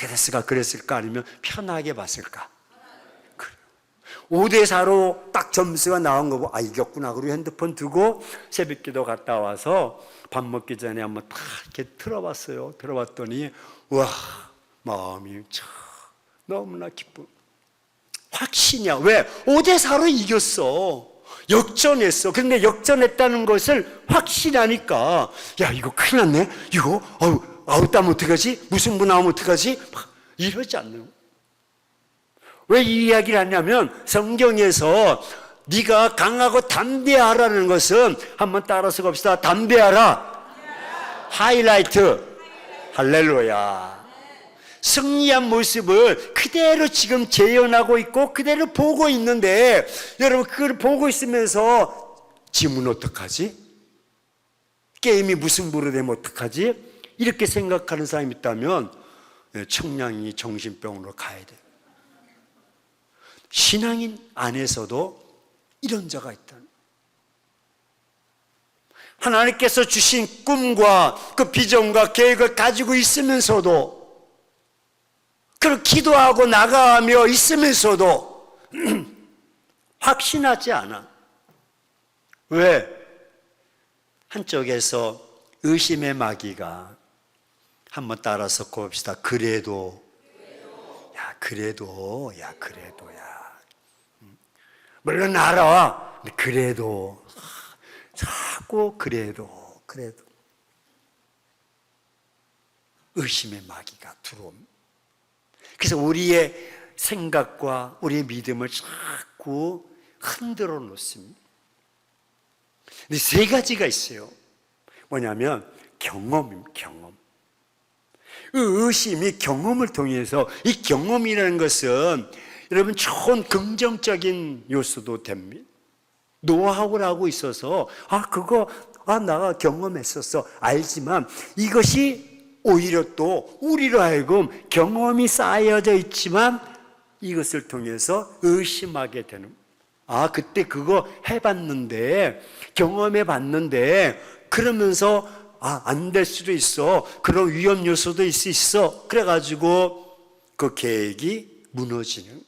됐을까 그랬을까 아니면 편하게 봤을까. 5대4로 딱 점수가 나온 거 보고 이겼구나. 그리고 핸드폰 두고 새벽 기도 갔다 와서 밥 먹기 전에 한번 딱 이렇게 들어봤어요. 들어봤더니 마음이 참 너무나 기쁨. 확신이야. 왜? 5대4로 이겼어. 역전했어. 근데 역전했다는 것을 확신하니까 이거 큰일 났네. 이거 아웃하면 어떡하지? 무승부 나오면 어떡하지? 이러지 않는 거예요. 왜 이 이야기를 하냐면 성경에서 네가 강하고 담대하라는 것은 한번 따라서 갑시다. 담대하라. 하이라이트. 할렐루야. 승리한 모습을 그대로 지금 재현하고 있고 그대로 보고 있는데 여러분 그걸 보고 있으면서 지문 어떡하지? 게임이 무승부로 되면 어떡하지? 이렇게 생각하는 사람이 있다면 청량이 정신병으로 가야 돼요. 신앙인 안에서도 이런 자가 있다. 하나님께서 주신 꿈과 그 비전과 계획을 가지고 있으면서도, 그걸 기도하고 나가며 있으면서도 확신하지 않아. 왜? 한쪽에서 의심의 마귀가, 한번 따라서 봅시다. 그래도, 야, 그래도, 야, 그래도야. 물론 알아. 근데 그래도, 자꾸 그래도. 의심의 마귀가 들어옵니다. 그래서 우리의 생각과 우리의 믿음을 자꾸 흔들어 놓습니다. 근데 세 가지가 있어요. 뭐냐면 경험입니다. 경험. 그 의심이 경험을 통해서, 이 경험이라는 것은 여러분 좋은 긍정적인 요소도 됩니다. 노하우라고 있어서 내가 경험했었어 알지만, 이것이 오히려 또 우리로 하여금 경험이 쌓여져 있지만 이것을 통해서 의심하게 되는, 그때 그거 해봤는데, 경험해봤는데, 그러면서 안 될 수도 있어, 그런 위험 요소도 있어, 그래가지고 그 계획이 무너지는,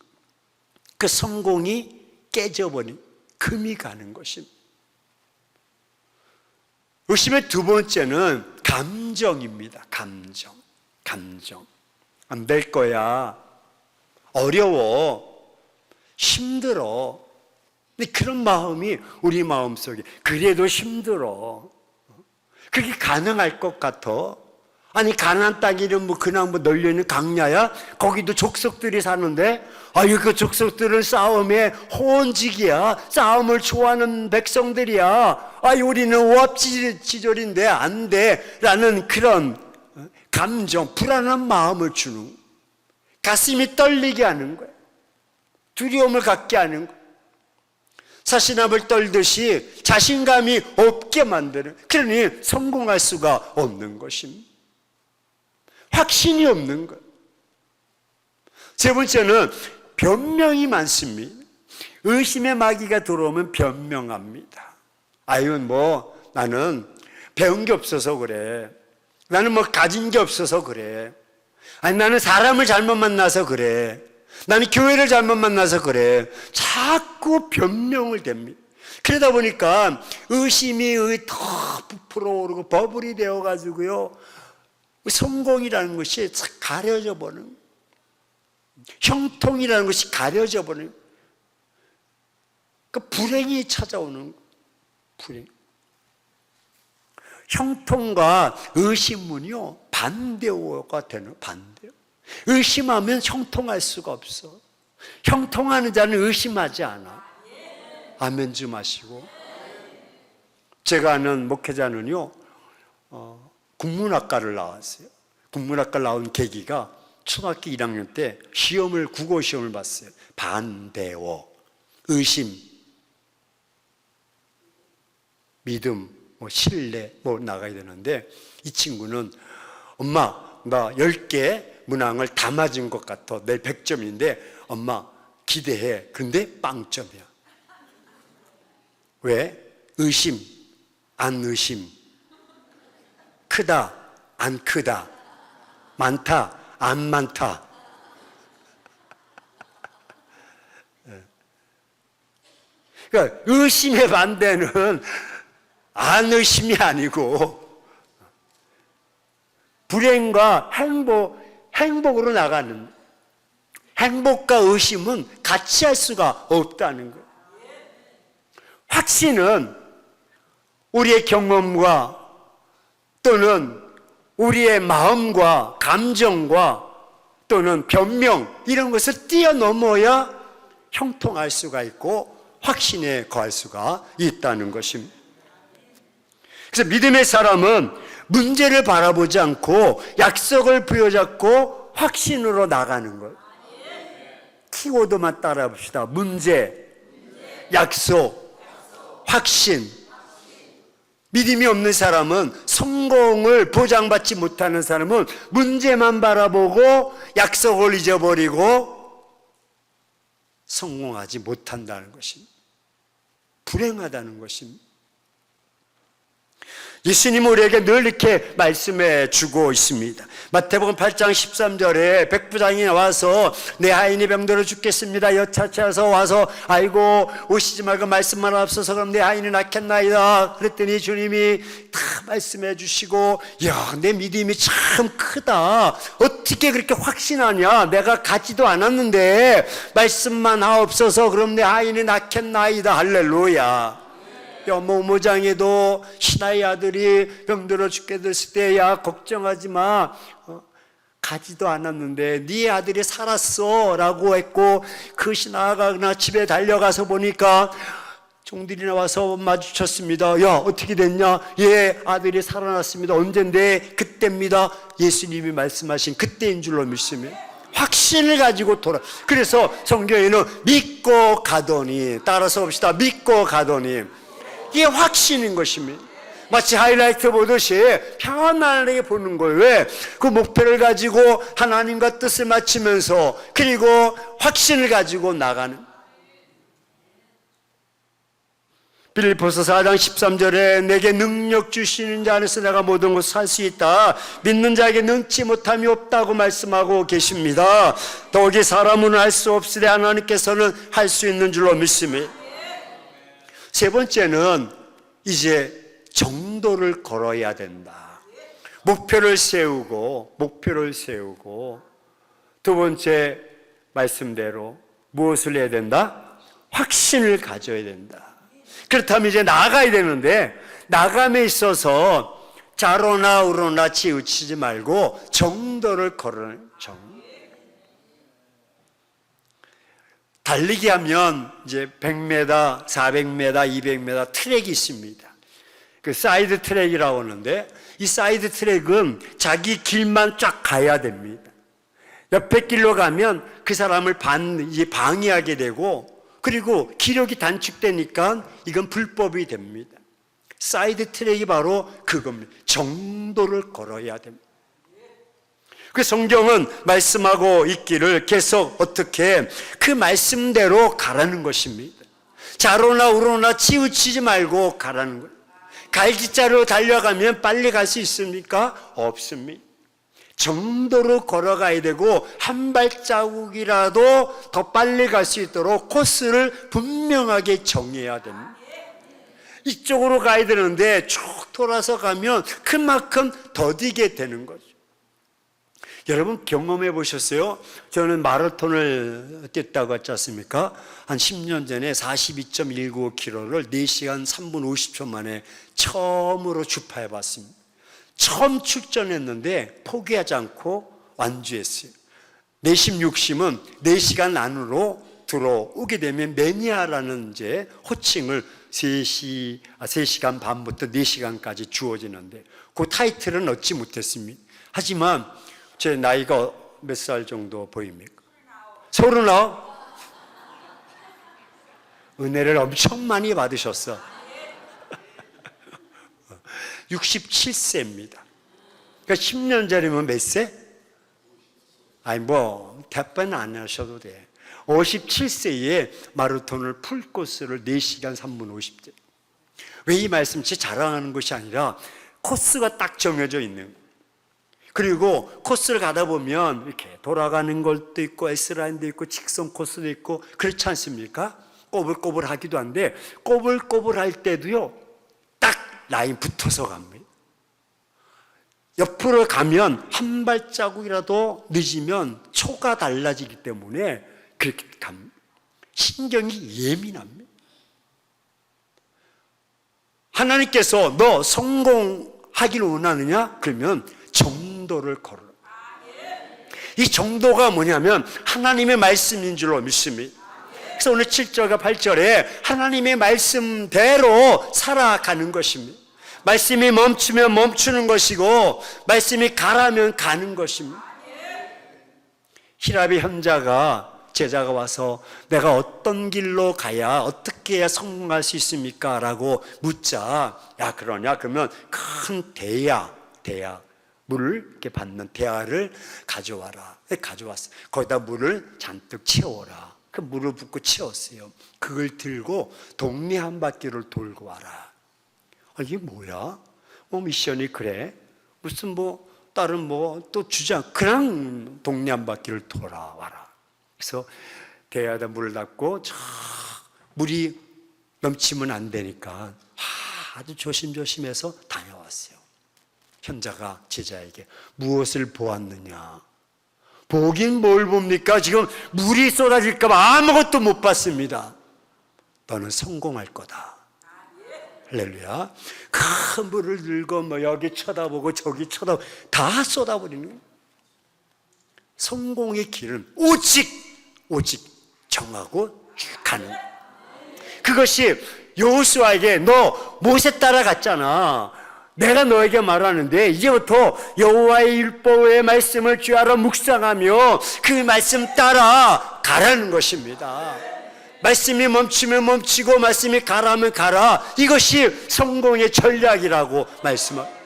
그 성공이 깨져버린, 금이 가는 것입니다. 의심의 두 번째는 감정입니다. 감정. 안 될 거야, 어려워, 힘들어. 근데 그런 마음이 우리 마음속에, 그래도 힘들어, 그게 가능할 것 같아? 아니, 가나안 땅이는 그냥 널려있는 강야야? 거기도 족속들이 사는데, 그 족속들은 싸움의 호언지기야. 싸움을 좋아하는 백성들이야. 우리는 오합지졸인데 안 돼. 라는 그런 감정, 불안한 마음을 주는, 가슴이 떨리게 하는 거야. 두려움을 갖게 하는 거야. 사시나무를 떨듯이 자신감이 없게 만드는, 그러니 성공할 수가 없는 것입니다. 확신이 없는 것. 세 번째는 변명이 많습니다. 의심의 마귀가 들어오면 변명합니다. 나는 배운 게 없어서 그래. 나는 가진 게 없어서 그래. 나는 사람을 잘못 만나서 그래. 나는 교회를 잘못 만나서 그래. 자꾸 변명을 댑니다. 그러다 보니까 의심이 더 부풀어 오르고 버블이 되어가지고요, 성공이라는 것이 가려져 버는, 형통이라는 것이 가려져 버는, 그 불행이 찾아오는, 불행. 형통과 의심은요 반대어가 되는, 반대요. 의심하면 형통할 수가 없어. 형통하는 자는 의심하지 않아. 아멘 좀 하시고. 제가 아는 목회자는요, 국문학과를 나왔어요. 국문학과 나온 계기가 초등학교 1학년 때 국어 시험을 봤어요. 반대어, 의심, 믿음, 신뢰 나가야 되는데, 이 친구는 엄마, 나 10개 문항을 다 맞은 것 같아. 내일 100점인데 엄마 기대해. 근데 빵점이야. 왜? 의심, 안 의심. 크다, 안 크다. 많다, 안 많다. 그러니까 의심의 반대는 안 의심이 아니고 불행과 행복으로 나가는, 행복과 의심은 같이 할 수가 없다는 거예요. 확신은 우리의 경험과 또는 우리의 마음과 감정과 또는 변명, 이런 것을 뛰어넘어야 형통할 수가 있고 확신에 거할 수가 있다는 것입니다. 그래서 믿음의 사람은 문제를 바라보지 않고 약속을 부여잡고 확신으로 나가는 것. 키워드만 따라 봅시다. 문제, 약속, 확신. 믿음이 없는 사람은, 성공을 보장받지 못하는 사람은 문제만 바라보고 약속을 잊어버리고 성공하지 못한다는 것입니다. 불행하다는 것입니다. 예수님은 우리에게 늘 이렇게 말씀해 주고 있습니다. 마태복음 8장 13절에 백부장이 와서 내 아인이 병들어 죽겠습니다. 여차차서 와서 아이고 오시지 말고 말씀만 앞서서 그럼 내 아인이 낫겠나이다. 그랬더니 주님이 다 말씀해 주시고, 야, 내 믿음이 참 크다. 어떻게 그렇게 확신하냐? 내가 가지도 않았는데 말씀만 하옵소서 그럼 내 아인이 낫겠나이다. 할렐루야. 모장에도 신하의 아들이 병들어 죽게 됐을 때, 야, 걱정하지 마, 가지도 않았는데 네 아들이 살았어 라고 했고, 그 신하가 그날 집에 달려가서 보니까 종들이 나와서 마주쳤습니다. 야, 어떻게 됐냐? 예, 아들이 살아났습니다. 언젠데? 그때입니다. 예수님이 말씀하신 그때인 줄로 믿습니다. 확신을 가지고 그래서 성경에는 믿고 가더니, 따라서 봅시다. 믿고 가더니. 이게 확신인 것입니다. 마치 하이라이트 보듯이 편안하게 보는 거예요. 왜? 그 목표를 가지고 하나님과 뜻을 맞추면서, 그리고 확신을 가지고 나가는. 빌립보서 4장 13절에 내게 능력 주시는 자 안에서 내가 모든 것을 할 수 있다. 믿는 자에게 능치 못함이 없다고 말씀하고 계십니다. 더욱이 사람은 할 수 없으되 하나님께서는 할 수 있는 줄로 믿습니다. 세 번째는 이제 정도를 걸어야 된다. 목표를 세우고 두 번째 말씀대로 무엇을 해야 된다? 확신을 가져야 된다. 그렇다면 이제 나가야 되는데, 나감에 있어서 좌로나 우로나 치우치지 말고 정도를 걸어는 달리기 하면 이제 100m, 400m, 200m 트랙이 있습니다. 그 사이드 트랙이라고 하는데, 이 사이드 트랙은 자기 길만 쫙 가야 됩니다. 옆에 길로 가면 그 사람을 방해하게 되고, 그리고 기력이 단축되니까 이건 불법이 됩니다. 사이드 트랙이 바로 그겁니다. 정도를 걸어야 됩니다. 그 성경은 말씀하고 있기를 계속 어떻게 그 말씀대로 가라는 것입니다. 좌로나 우로나 치우치지 말고 가라는 거예요. 갈지자로 달려가면 빨리 갈 수 있습니까? 없습니다. 정도로 걸어가야 되고, 한 발자국이라도 더 빨리 갈 수 있도록 코스를 분명하게 정해야 됩니다. 이쪽으로 가야 되는데 쭉 돌아서 가면 그만큼 더디게 되는 거죠. 여러분 경험해 보셨어요? 저는 마라톤을 뛰었다고 했지 않습니까? 한 10년 전에 42.195km를 4시간 3분 50초 만에 처음으로 주파해 봤습니다. 처음 출전했는데 포기하지 않고 완주했어요. 내심 육심은 4시간 안으로 들어오게 되면 매니아라는 이제 호칭을 3시간 반부터 4시간까지 주어지는데, 그 타이틀은 얻지 못했습니다. 하지만 제 나이가 몇 살 정도 보입니까? 39. 은혜를 엄청 많이 받으셨어. 67세입니다. 그러니까 10년 전이면 몇 세? 아니 답변 안 하셔도 돼. 57세에 마라톤을 풀코스를 4시간 3분 50초. 왜 이 말씀 제 자랑하는 것이 아니라 코스가 딱 정해져 있는 거예요. 그리고 코스를 가다 보면 이렇게 돌아가는 것도 있고 S라인도 있고 직선 코스도 있고 그렇지 않습니까? 꼬불꼬불하기도 한데, 꼬불꼬불할 때도요 딱 라인 붙어서 갑니다. 옆으로 가면 한 발자국이라도 늦으면 초가 달라지기 때문에 그렇게 갑니다. 신경이 예민합니다. 하나님께서 너 성공하기를 원하느냐? 그러면 정도를 걸어라. 이 정도가 뭐냐면 하나님의 말씀인 줄로 믿습니다. 그래서 오늘 7절과 8절에 하나님의 말씀대로 살아가는 것입니다. 말씀이 멈추면 멈추는 것이고, 말씀이 가라면 가는 것입니다. 히라비 현자가 제자가 와서 내가 어떤 길로 가야 어떻게 해야 성공할 수 있습니까? 라고 묻자. 야, 그러냐? 그러면 큰 대야 물을 이렇게 받는 대야를 가져와라. 가져왔어. 거기다 물을 잔뜩 채워라. 그 물을 붓고 채웠어요. 그걸 들고 동네 한 바퀴를 돌고 와라. 이게 뭐야? 미션이 그래? 무슨 다른 또 주장, 그냥 동네 한 바퀴를 돌아와라. 그래서 대야에다 물을 닫고 물이 넘치면 안 되니까 아주 조심조심해서 다녀왔어요. 현자가 제자에게 무엇을 보았느냐? 보긴 뭘 봅니까? 지금 물이 쏟아질까 봐 아무것도 못 봤습니다. 너는 성공할 거다. 할렐루야. 큰 물을 들고 여기 쳐다보고 저기 쳐다보고 다 쏟아버리는 거예요. 성공의 길은 오직 정하고 가는, 그것이 여호수아에게 너 모세 따라갔잖아. 내가 너에게 말하는데 이제부터 여호와의 율법의 말씀을 귀하러 묵상하며 그 말씀 따라 가라는 것입니다. 말씀이 멈추면 멈추고 말씀이 가라면 가라. 이것이 성공의 전략이라고 말씀합니다.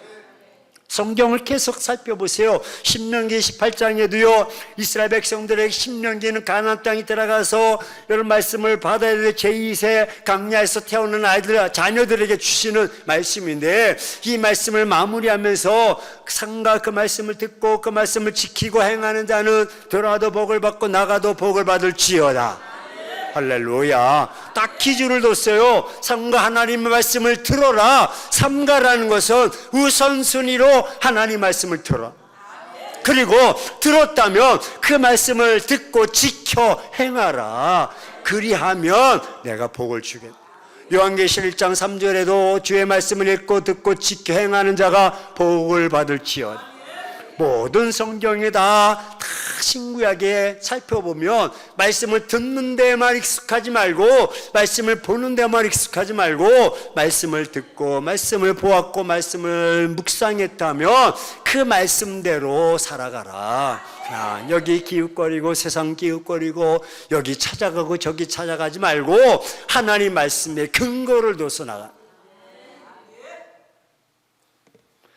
성경을 계속 살펴보세요. 신명기 18장에도요 이스라엘 백성들에게 신명기는 가나안 땅에 들어가서 이런 말씀을 받아야 될 제2세 강야에서 태어난 아이들 자녀들에게 주시는 말씀인데, 이 말씀을 마무리하면서 상가 그 말씀을 듣고 그 말씀을 지키고 행하는 자는 들어가도 복을 받고 나가도 복을 받을지어다. 할렐루야. 딱 기준을 뒀어요. 삼가 하나님의 말씀을 들어라. 삼가라는 것은 우선순위로 하나님 말씀을 들어. 그리고 들었다면 그 말씀을 듣고 지켜 행하라. 그리하면 내가 복을 주겠다. 요한계시록 1장 3절에도 주의 말씀을 읽고 듣고 지켜 행하는 자가 복을 받을지어다. 모든 성경에 다 신구약에 살펴보면 말씀을 듣는 데만 익숙하지 말고 말씀을 보는 데만 익숙하지 말고 말씀을 듣고 말씀을 보았고 말씀을 묵상했다면 그 말씀대로 살아가라. 여기 기웃거리고 세상 기웃거리고 여기 찾아가고 저기 찾아가지 말고 하나님 말씀에 근거를 둬서 나가.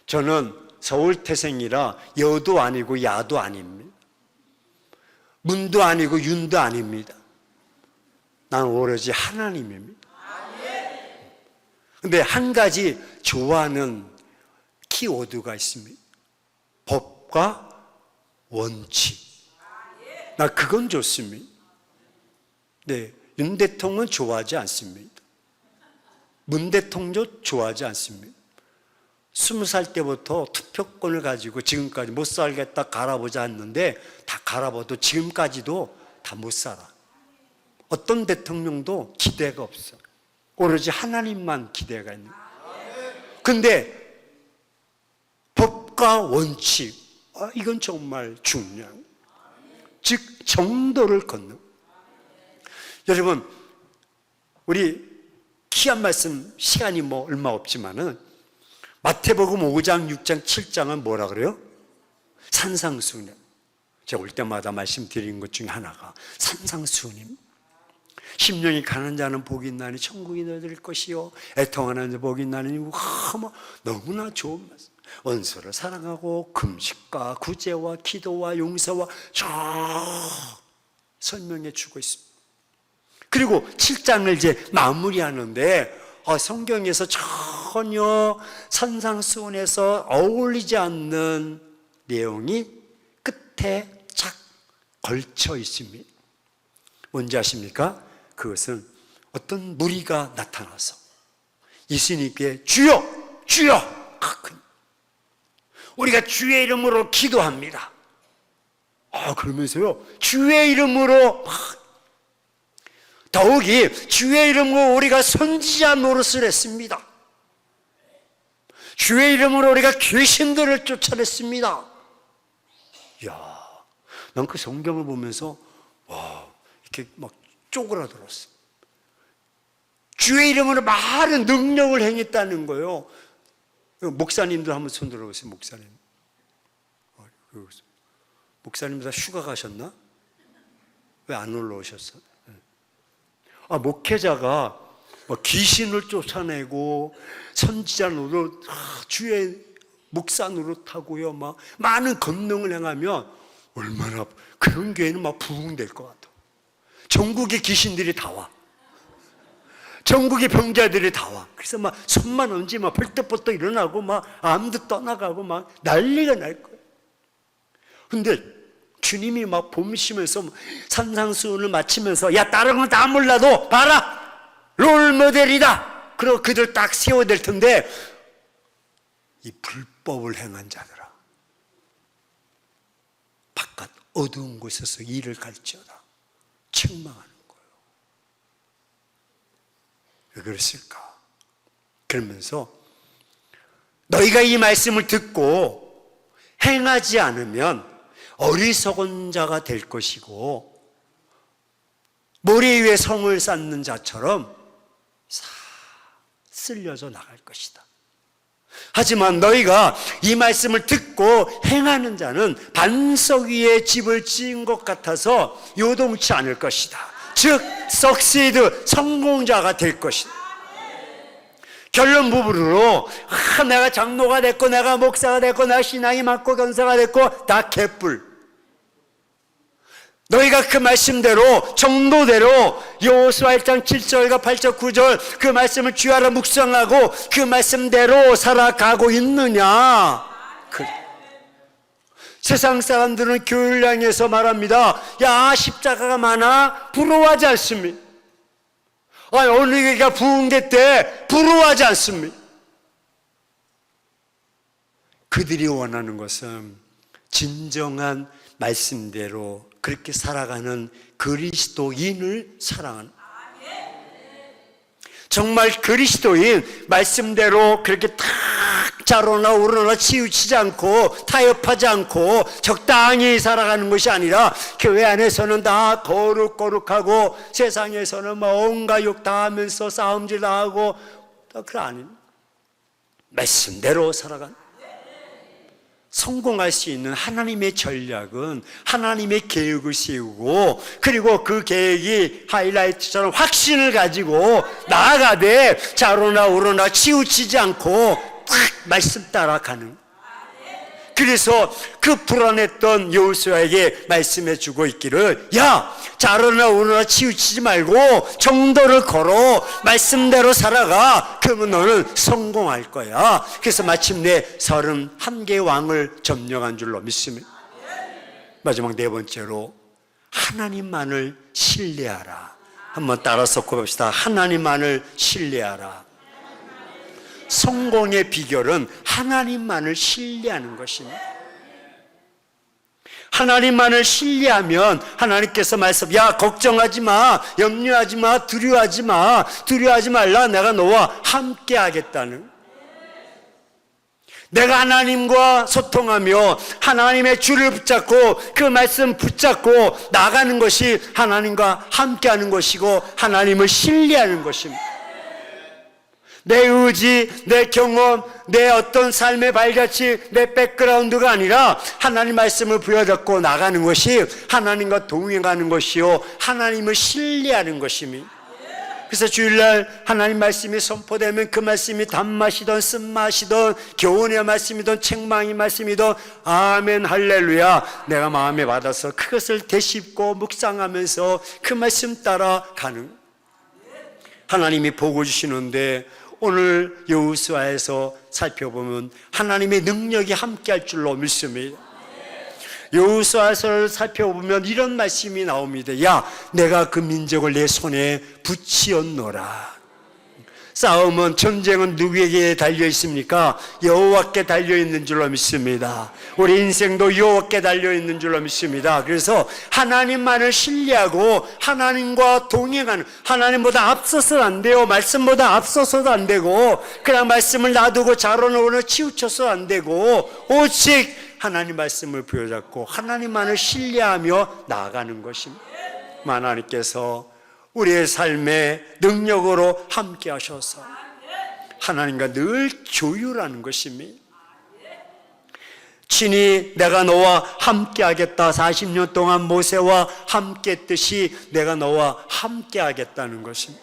저는 서울 태생이라 여도 아니고 야도 아닙니다. 문도 아니고 윤도 아닙니다. 나는 오로지 하나님입니다. 근데 한 가지 좋아하는 키워드가 있습니다. 법과 원칙. 나 그건 좋습니다. 네, 윤 대통령은 좋아하지 않습니다. 문 대통령도 좋아하지 않습니다. 20살 때부터 투표권을 가지고 지금까지 못 살겠다 갈아보자 했는데 다 갈아봐도 지금까지도 다 못 살아. 어떤 대통령도 기대가 없어. 오로지 하나님만 기대가 있는. 근데 법과 원칙, 이건 정말 중요한, 즉 정도를 걷는. 여러분, 우리 귀한 말씀 시간이 얼마 없지만은 마태복음 5장, 6장, 7장은 뭐라 그래요? 산상수훈. 제가 올 때마다 말씀드린 것 중에 하나가 산상수훈입니다. 심령이 가는 자는 복이 있나니 천국이 너희들 것이요 애통하는 자 복이 있나니 너무나 좋은 말씀. 원수를 사랑하고 금식과 구제와 기도와 용서와 설명해 주고 있습니다. 그리고 7장을 이제 마무리하는데 성경에서 전혀 산상수훈에서 어울리지 않는 내용이 끝에 착 걸쳐 있습니다. 뭔지 아십니까? 그것은 어떤 무리가 나타나서 예수님께 주여 주여 우리가 주의 이름으로 기도합니다. 그러면서요 주의 이름으로 더욱이 주의 이름으로 우리가 선지자 노릇을 했습니다. 주의 이름으로 우리가 귀신들을 쫓아냈습니다. 이야, 난 그 성경을 보면서 이렇게 막 쪼그라들었어. 주의 이름으로 많은 능력을 행했다는 거예요. 목사님들 한번 손 들어보세요. 목사님 다 휴가 가셨나? 왜 안 올라오셨어? 목회자가 귀신을 쫓아내고 선지자 노릇, 주의 목사 노릇하고요, 막 많은 권능을 행하면 얼마나 그런 교회는 막 부흥될 것 같아. 전국의 귀신들이 다 와. 전국의 병자들이 다 와. 그래서 막 손만 얹지 막 벌떡벌떡 일어나고 막 암도 떠나가고 막 난리가 날 거예요. 근데 주님이 막 봄시면서 산상수훈을 마치면서 야 다른 건 다 몰라도 봐라 롤모델이다. 그리고 그들 딱 세워댈 텐데 이 불법을 행한 자들아 바깥 어두운 곳에서 일을 갈지어다 책망하는 거예요. 왜 그랬을까? 그러면서 너희가 이 말씀을 듣고 행하지 않으면 어리석은 자가 될 것이고 모래 위에 성을 쌓는 자처럼 쓸려져 나갈 것이다. 하지만 너희가 이 말씀을 듣고 행하는 자는 반석 위에 집을 지은 것 같아서 요동치 않을 것이다. 즉 석시드 성공자가 될 것이다. 결론 부분으로 내가 장로가 됐고 내가 목사가 됐고 내가 신앙이 많고 권사가 됐고 다 개뿔. 너희가 그 말씀대로 정도대로 여호수아 1장 7절과 8절 9절 그 말씀을 주야로 묵상하고 그 말씀대로 살아가고 있느냐. 세상 사람들은 교회를 향해서 말합니다. 야 십자가가 많아 부러워하지 않습니다. 어느 교회가 부흥됐대 부러워하지 않습니다. 그들이 원하는 것은 진정한 말씀대로 그렇게 살아가는 그리스도인을 사랑하는, 정말 그리스도인 말씀대로 그렇게 탁 자로나 오르나 치우치지 않고 타협하지 않고 적당히 살아가는 것이 아니라 교회 안에서는 다 거룩거룩하고 세상에서는 온갖 욕 다 하면서 싸움질 다 하고 그런 아닙니다. 말씀대로 살아가는, 성공할 수 있는 하나님의 전략은 하나님의 계획을 세우고 그리고 그 계획이 하이라이트처럼 확신을 가지고 나아가되 자로나 우로나 치우치지 않고 딱 말씀 따라가는. 그래서 그 불안했던 여호수아에게 말씀해 주고 있기를 야 자로나 우로나 치우치지 말고 정도를 걸어 말씀대로 살아가. 그러면 너는 성공할 거야. 그래서 마침내 31개의 왕을 점령한 줄로 믿습니다. 마지막 네 번째로 하나님만을 신뢰하라. 한번 따라서 고백합시다. 하나님만을 신뢰하라. 성공의 비결은 하나님만을 신뢰하는 것입니다. 하나님만을 신뢰하면 하나님께서 말씀, 야 걱정하지 마, 염려하지 마, 두려워하지 마, 두려워하지 말라. 내가 너와 함께 하겠다는. 내가 하나님과 소통하며 하나님의 줄을 붙잡고 그 말씀 붙잡고 나가는 것이 하나님과 함께 하는 것이고 하나님을 신뢰하는 것입니다. 내 의지, 내 경험, 내 어떤 삶의 발자취, 내 백그라운드가 아니라 하나님 말씀을 부여잡고 나가는 것이 하나님과 동행하는 것이요 하나님을 신뢰하는 것입니다. 그래서 주일날 하나님 말씀이 선포되면 그 말씀이 단맛이든 쓴맛이든 교훈의 말씀이든 책망의 말씀이든 아멘 할렐루야 내가 마음에 받아서 그것을 되씹고 묵상하면서 그 말씀 따라 가는, 하나님이 복을 주시는데 오늘 여호수아에서 살펴보면 하나님의 능력이 함께할 줄로 믿습니다. 여호수아서를 살펴보면 이런 말씀이 나옵니다. 야 내가 그 민족을 내 손에 붙이었노라. 싸움은 전쟁은 누구에게 달려 있습니까? 여호와께 달려 있는 줄로 믿습니다. 우리 인생도 여호와께 달려 있는 줄로 믿습니다. 그래서 하나님만을 신뢰하고 하나님과 동행하는, 하나님보다 앞서서는 안 돼요. 말씀보다 앞서서도 안 되고 그냥 말씀을 놔두고 자로는 치우쳐서 안 되고 오직 하나님 말씀을 부여잡고 하나님만을 신뢰하며 나아가는 것입니다. 하나님께서 우리의 삶의 능력으로 함께 하셔서 하나님과 늘 조율하는 것입니다. 친히 내가 너와 함께 하겠다. 40년 동안 모세와 함께 했듯이 내가 너와 함께 하겠다는 것입니다.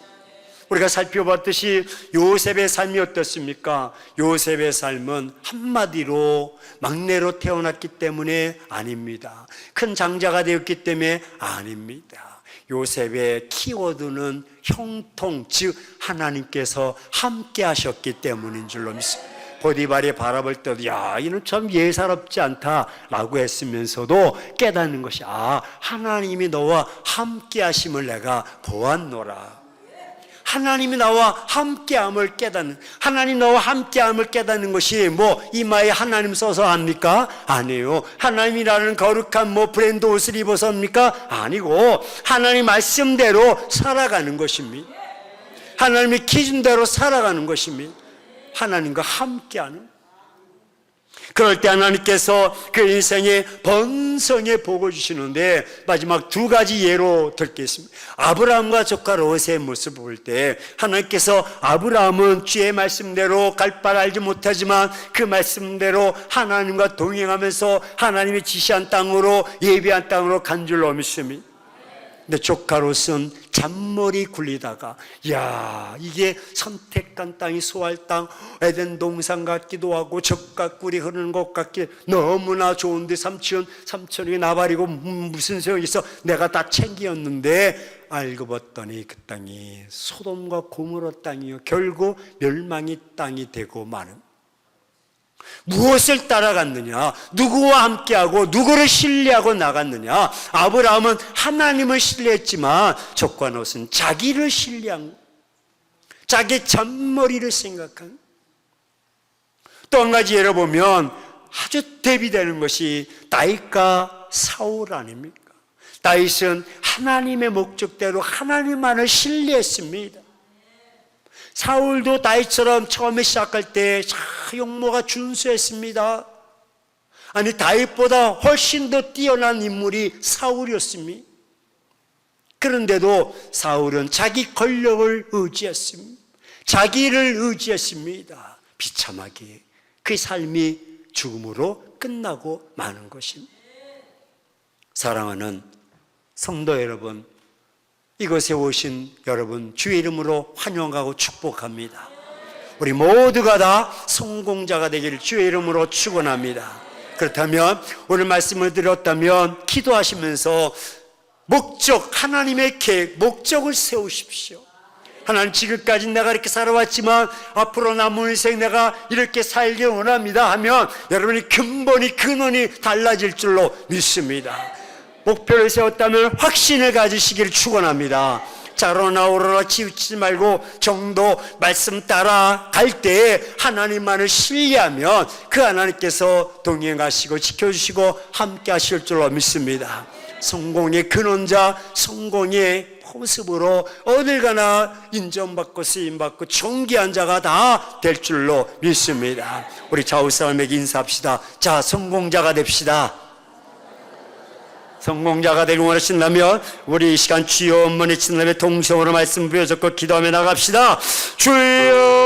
우리가 살펴봤듯이 요셉의 삶이 어떻습니까? 요셉의 삶은 한마디로 막내로 태어났기 때문에 아닙니다. 큰 장자가 되었기 때문에 아닙니다. 요셉의 키워드는 형통, 즉 하나님께서 함께 하셨기 때문인 줄로 믿습니다. 보디발이 바라볼 때도 야, 이는 참 예사롭지 않다라고 했으면서도 깨닫는 것이 하나님이 너와 함께 하심을 내가 보았노라. 하나님이 나와 함께함을 깨닫는, 하나님 나와 함께함을 깨닫는 것이 이마에 하나님 써서 합니까? 아니에요. 하나님이라는 거룩한 브랜드 옷을 입어서 합니까? 아니고 하나님 말씀대로 살아가는 것입니다. 하나님의 기준대로 살아가는 것입니다. 하나님과 함께하는. 그럴 때 하나님께서 그 인생의 번성에 복을 주시는데 마지막 두 가지 예로 들겠습니다. 아브라함과 조카 롯의 모습을 볼 때 하나님께서 아브라함은 주의 말씀대로 갈 바를 알지 못하지만 그 말씀대로 하나님과 동행하면서 하나님이 지시한 땅으로, 예비한 땅으로 간 줄로 믿습니다. 근데 조카 롯은 잔머리 굴리다가 이게 선택한 땅이 소할 땅, 에덴 동산 같기도 하고 젖과 꿀이 흐르는 것 같기 너무나 좋은데 삼촌이 나발이고 무슨 소용이 있어, 내가 다 챙겼는데 알고 봤더니 그 땅이 소돔과 고모라 땅이요 결국 멸망의 땅이 되고 마는. 무엇을 따라갔느냐? 누구와 함께하고 누구를 신뢰하고 나갔느냐? 아브라함은 하나님을 신뢰했지만 조카 롯은 자기를 신뢰한, 자기 잔머리를 생각한. 또 한 가지 예를 보면 아주 대비되는 것이 다윗과 사울 아닙니까? 다윗은 하나님의 목적대로 하나님만을 신뢰했습니다. 사울도 다윗처럼 처음에 시작할 때 용모가 준수했습니다. 아니, 다윗보다 훨씬 더 뛰어난 인물이 사울이었습니다. 그런데도 사울은 자기 권력을 의지했습니다. 자기를 의지했습니다. 비참하게 그 삶이 죽음으로 끝나고 마는 것입니다. 사랑하는 성도 여러분, 이곳에 오신 여러분 주의 이름으로 환영하고 축복합니다. 우리 모두가 다 성공자가 되기를 주의 이름으로 축원합니다. 그렇다면 오늘 말씀을 들었다면 기도하시면서 하나님의 계획, 목적을 세우십시오. 하나님, 지금까지 내가 이렇게 살아왔지만 앞으로 남은 인생 내가 이렇게 살기 원합니다 하면 여러분이 근원이 달라질 줄로 믿습니다. 목표를 세웠다면 확신을 가지시기를 축원합니다. 자로나 오로나 치우치지 말고 정도 말씀 따라 갈 때 하나님만을 신뢰하면 그 하나님께서 동행하시고 지켜주시고 함께 하실 줄로 믿습니다. 성공의 근원자, 성공의 모습으로 어딜 가나 인정받고 쓰임받고 존귀한 자가 다 될 줄로 믿습니다. 우리 좌우사람에게 인사합시다. 자, 성공자가 됩시다. 성공자가 되고 원하신다면 우리 이 시간 주여 어머니 친남의 동성으로 말씀 부여잡고 기도하며 나갑시다. 주여